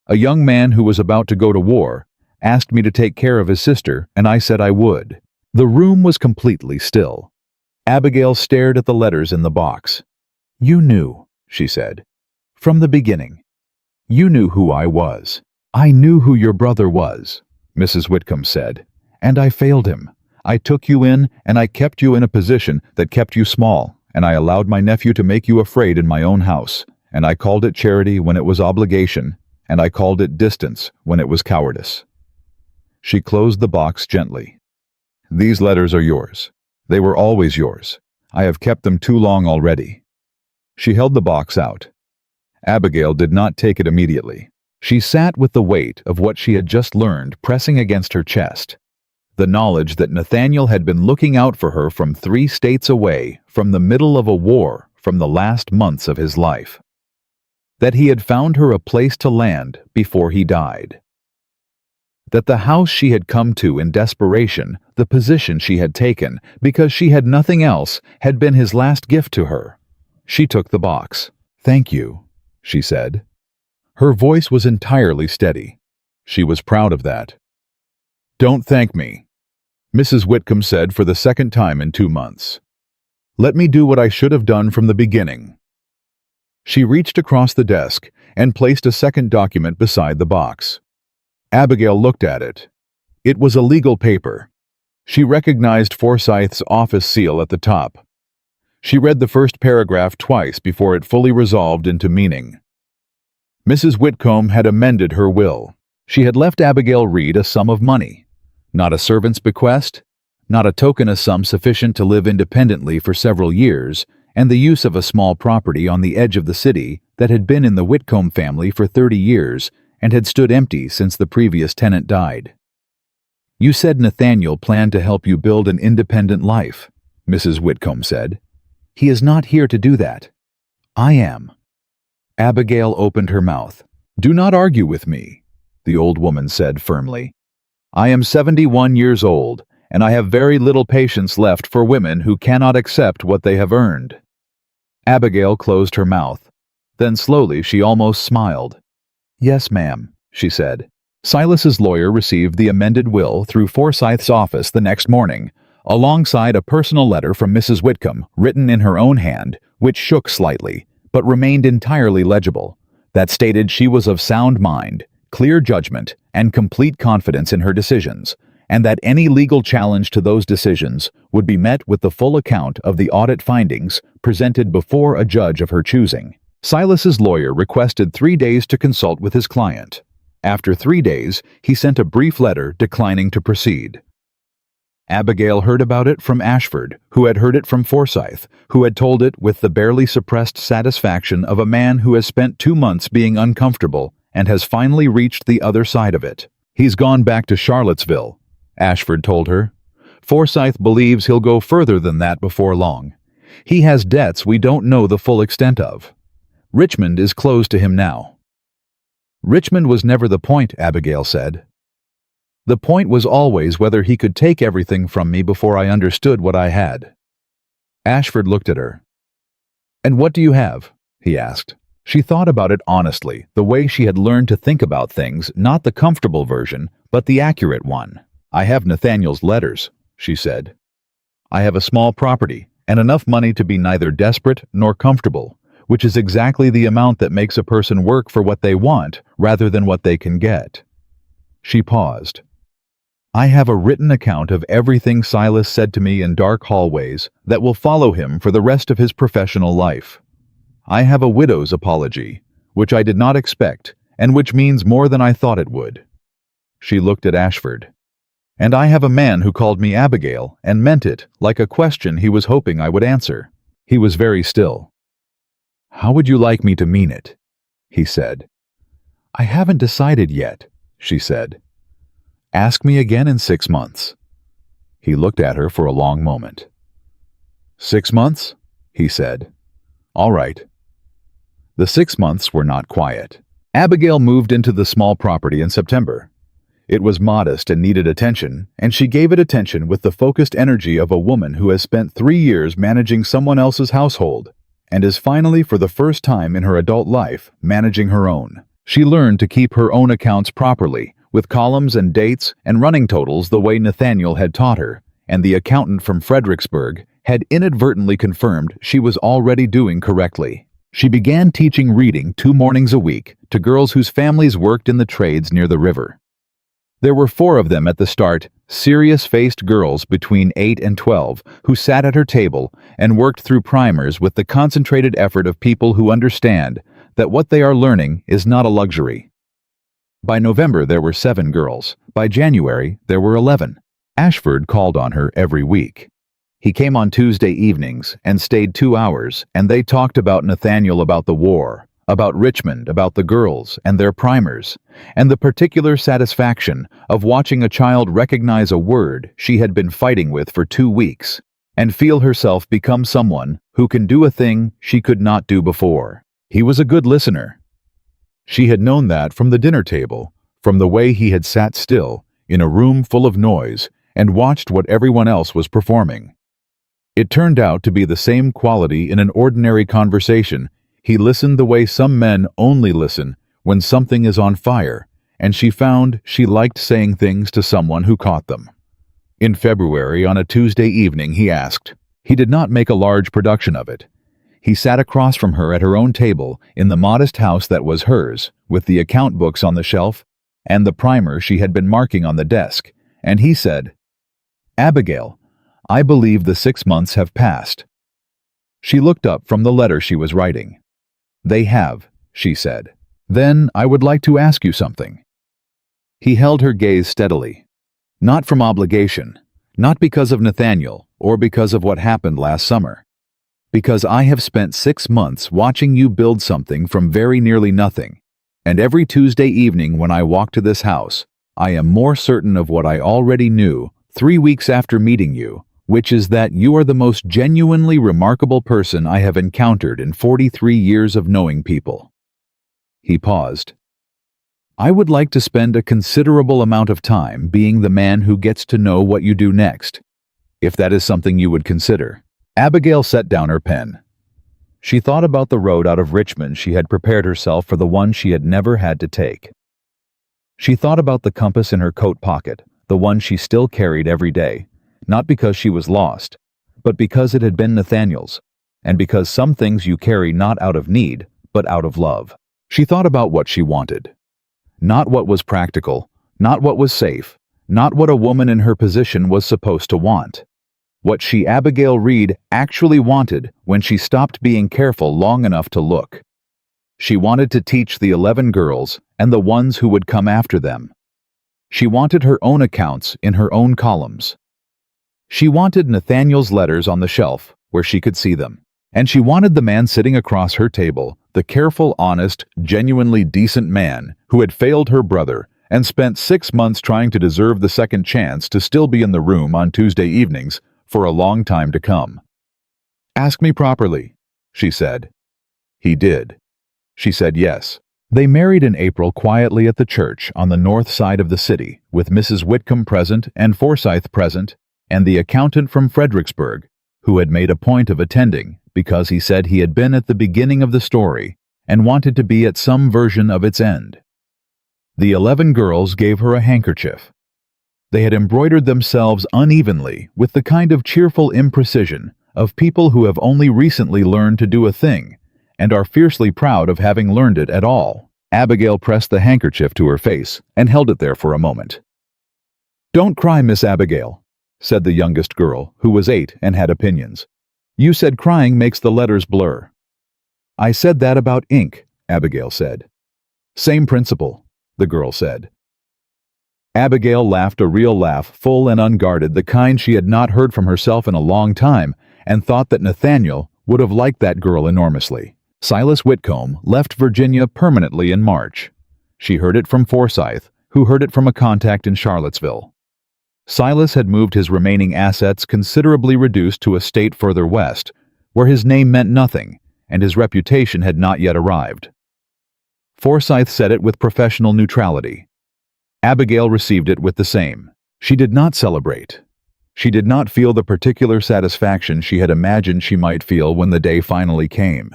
A young man who was about to go to war asked me to take care of his sister, and I said I would." The room was completely still. Abigail stared at the letters in the box. "You knew," she said, "from the beginning. You knew who I was." "I knew who your brother was," Mrs. Whitcomb said, "and I failed him. I took you in, and I kept you in a position that kept you small, and I allowed my nephew to make you afraid in my own house, and I called it charity when it was obligation, and I called it distance when it was cowardice." She closed the box gently. "These letters are yours. They were always yours. I have kept them too long already." She held the box out. Abigail did not take it immediately. She sat with the weight of what she had just learned pressing against her chest. The knowledge that Nathaniel had been looking out for her from 3 states away, from the middle of a war, from the last months of his life. That he had found her a place to land before he died. That the house she had come to in desperation, the position she had taken, because she had nothing else, had been his last gift to her. She took the box. "Thank you," she said. Her voice was entirely steady. She was proud of that. "Don't thank me," Mrs. Whitcomb said for the 2nd time in 2 months. "Let me do what I should have done from the beginning." She reached across the desk and placed a 2nd document beside the box. Abigail looked at it. It was a legal paper. She recognized Forsyth's office seal at the top. She read the first paragraph twice before it fully resolved into meaning. Mrs. Whitcomb had amended her will. She had left Abigail Reed a sum of money. Not a servant's bequest, not a token of sum sufficient to live independently for several years, and the use of a small property on the edge of the city that had been in the Whitcomb family for 30 years and had stood empty since the previous tenant died. "You said Nathaniel planned to help you build an independent life," Mrs. Whitcomb said. "He is not here to do that. I am." Abigail opened her mouth. "Do not argue with me," the old woman said firmly. "I am 71 years old, and I have very little patience left for women who cannot accept what they have earned." Abigail closed her mouth. Then slowly she almost smiled. "Yes, ma'am," she said. Silas's lawyer received the amended will through Forsyth's office the next morning, alongside a personal letter from Mrs. Whitcomb, written in her own hand, which shook slightly, but remained entirely legible, that stated she was of sound mind, clear judgment, and complete confidence in her decisions, and that any legal challenge to those decisions would be met with the full account of the audit findings presented before a judge of her choosing. Silas's lawyer requested 3 days to consult with his client. After 3 days, he sent a brief letter declining to proceed. Abigail heard about it from Ashford, who had heard it from Forsyth, who had told it with the barely suppressed satisfaction of a man who has spent 2 months being uncomfortable and has finally reached the other side of it. "He's gone back to Charlottesville," Ashford told her. "Forsyth believes he'll go further than that before long. He has debts we don't know the full extent of. Richmond is closed to him now." "Richmond was never the point," Abigail said. "The point was always whether he could take everything from me before I understood what I had." Ashford looked at her. "And what do you have?" he asked. She thought about it honestly, the way she had learned to think about things, not the comfortable version, but the accurate one. "I have Nathaniel's letters," she said. "I have a small property, and enough money to be neither desperate nor comfortable. which is exactly the amount that makes a person work for what they want rather than what they can get. She paused. I have a written account of everything Silas said to me in dark hallways that will follow him for the rest of his professional life. I have a widow's apology, which I did not expect, and which means more than I thought it would. She looked at Ashford. And I have a man who called me Abigail and meant it like a question he was hoping I would answer. He was very still. How would you like me to mean it? He said. I haven't decided yet, she said. Ask me again in 6 months. He looked at her for a long moment. 6 months? He said. All right. The 6 months were not quiet. Abigail moved into the small property in September. It was modest and needed attention, and she gave it attention with the focused energy of a woman who has spent 3 years managing someone else's household, and is finally, for the first time in her adult life, managing her own. She learned to keep her own accounts properly, with columns and dates and running totals the way Nathaniel had taught her, and the accountant from Fredericksburg had inadvertently confirmed she was already doing correctly. She began teaching reading 2 mornings a week to girls whose families worked in the trades near the river. There were 4 of them at the start, serious-faced girls between 8 and 12 who sat at her table and worked through primers with the concentrated effort of people who understand that what they are learning is not a luxury. By November there were 7 girls. By January there were 11. Ashford called on her every week. He came on Tuesday evenings and stayed 2 hours, and they talked about Nathaniel, about the war, about Richmond, about the girls and their primers, and the particular satisfaction of watching a child recognize a word she had been fighting with for 2 weeks and feel herself become someone who can do a thing she could not do before. He was a good listener. She had known that from the dinner table, from the way he had sat still in a room full of noise and watched what everyone else was performing. It turned out to be the same quality in an ordinary conversation. He listened the way some men only listen when something is on fire, and she found she liked saying things to someone who caught them. In February, on a Tuesday evening, he asked. He did not make a large production of it. He sat across from her at her own table in the modest house that was hers, with the account books on the shelf and the primer she had been marking on the desk, and he said, "Abigail, I believe the 6 months have passed." She looked up from the letter she was writing. "They have," she said. "Then I would like to ask you something." He held her gaze steadily. Not from obligation, not because of Nathaniel or because of what happened last summer. Because I have spent 6 months watching you build something from very nearly nothing, and every Tuesday evening when I walk to this house, I am more certain of what I already knew 3 weeks after meeting you, which is that you are the most genuinely remarkable person I have encountered in 43 years of knowing people. He paused. I would like to spend a considerable amount of time being the man who gets to know what you do next, if that is something you would consider. Abigail set down her pen. She thought about the road out of Richmond. She had prepared herself for the one she had never had to take. She thought about the compass in her coat pocket, the one she still carried every day, not because she was lost, but because it had been Nathaniel's, and because some things you carry not out of need, but out of love. She thought about what she wanted. Not what was practical, not what was safe, not what a woman in her position was supposed to want. What she, Abigail Reed, actually wanted when she stopped being careful long enough to look. She wanted to teach the 11 girls and the ones who would come after them. She wanted her own accounts in her own columns. She wanted Nathaniel's letters on the shelf where she could see them. And she wanted the man sitting across her table, the careful, honest, genuinely decent man who had failed her brother and spent 6 months trying to deserve the second chance to still be in the room on Tuesday evenings for a long time to come. Ask me properly, she said. He did. She said yes. They married in April quietly at the church on the north side of the city, with Mrs. Whitcomb present and Forsyth present, and the accountant from Fredericksburg, who had made a point of attending because he said he had been at the beginning of the story and wanted to be at some version of its end. The 11 girls gave her a handkerchief. They had embroidered themselves unevenly with the kind of cheerful imprecision of people who have only recently learned to do a thing and are fiercely proud of having learned it at all. Abigail pressed the handkerchief to her face and held it there for a moment. "Don't cry, Miss Abigail," said the youngest girl, who was 8 and had opinions. "You said crying makes the letters blur." "I said that about ink," Abigail said. "Same principle," the girl said. Abigail laughed a real laugh, full and unguarded, the kind she had not heard from herself in a long time, and thought that Nathaniel would have liked that girl enormously. Silas Whitcomb left Virginia permanently in March. She heard it from Forsyth, who heard it from a contact in Charlottesville. Silas had moved his remaining assets considerably reduced to a state further west, where his name meant nothing, and his reputation had not yet arrived. Forsyth said it with professional neutrality. Abigail received it with the same. She did not celebrate. She did not feel the particular satisfaction she had imagined she might feel when the day finally came.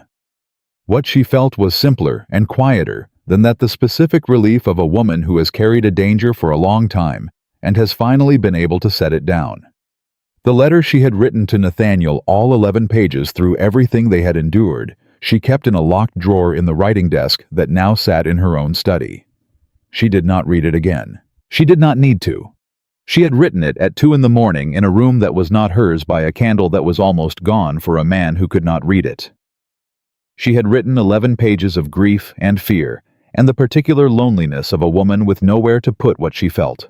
What she felt was simpler and quieter than that the specific relief of a woman who has carried a danger for a long time and has finally been able to set it down. The letter she had written to Nathaniel, all 11 pages through everything they had endured, she kept in a locked drawer in the writing desk that now sat in her own study. She did not read it again. She did not need to. She had written it at 2 in the morning in a room that was not hers by a candle that was almost gone for a man who could not read it. She had written 11 pages of grief and fear, and the particular loneliness of a woman with nowhere to put what she felt.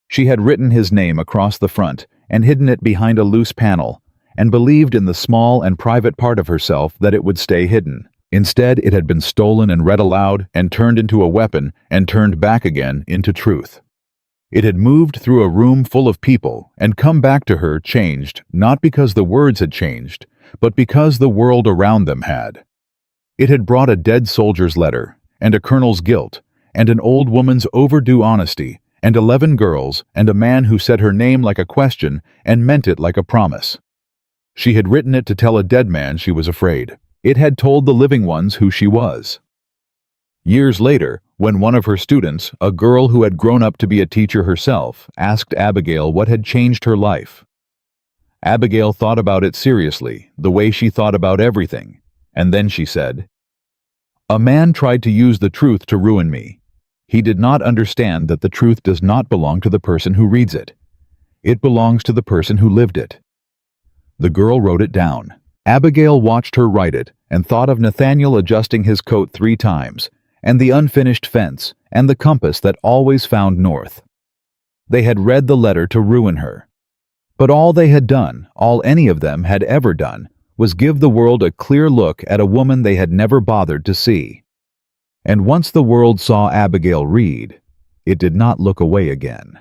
She had written his name across the front and hidden it behind a loose panel, and believed in the small and private part of herself that it would stay hidden. Instead, it had been stolen and read aloud and turned into a weapon and turned back again into truth. It had moved through a room full of people and come back to her changed, not because the words had changed, but because the world around them had. It had brought a dead soldier's letter, and a colonel's guilt, and an old woman's overdue honesty, and 11 girls, and a man who said her name like a question and meant it like a promise. She had written it to tell a dead man she was afraid. It had told the living ones who she was. Years later, when one of her students, a girl who had grown up to be a teacher herself, asked Abigail what had changed her life, Abigail thought about it seriously, the way she thought about everything, and then she said, "A man tried to use the truth to ruin me. He did not understand that the truth does not belong to the person who reads it. It belongs to the person who lived it." The girl wrote it down. Abigail watched her write it and thought of Nathaniel adjusting his coat 3 times, and the unfinished fence, and the compass that always found north. They had read the letter to ruin her. But all they had done, all any of them had ever done, was give the world a clear look at a woman they had never bothered to see. And once the world saw Abigail Reed, it did not look away again.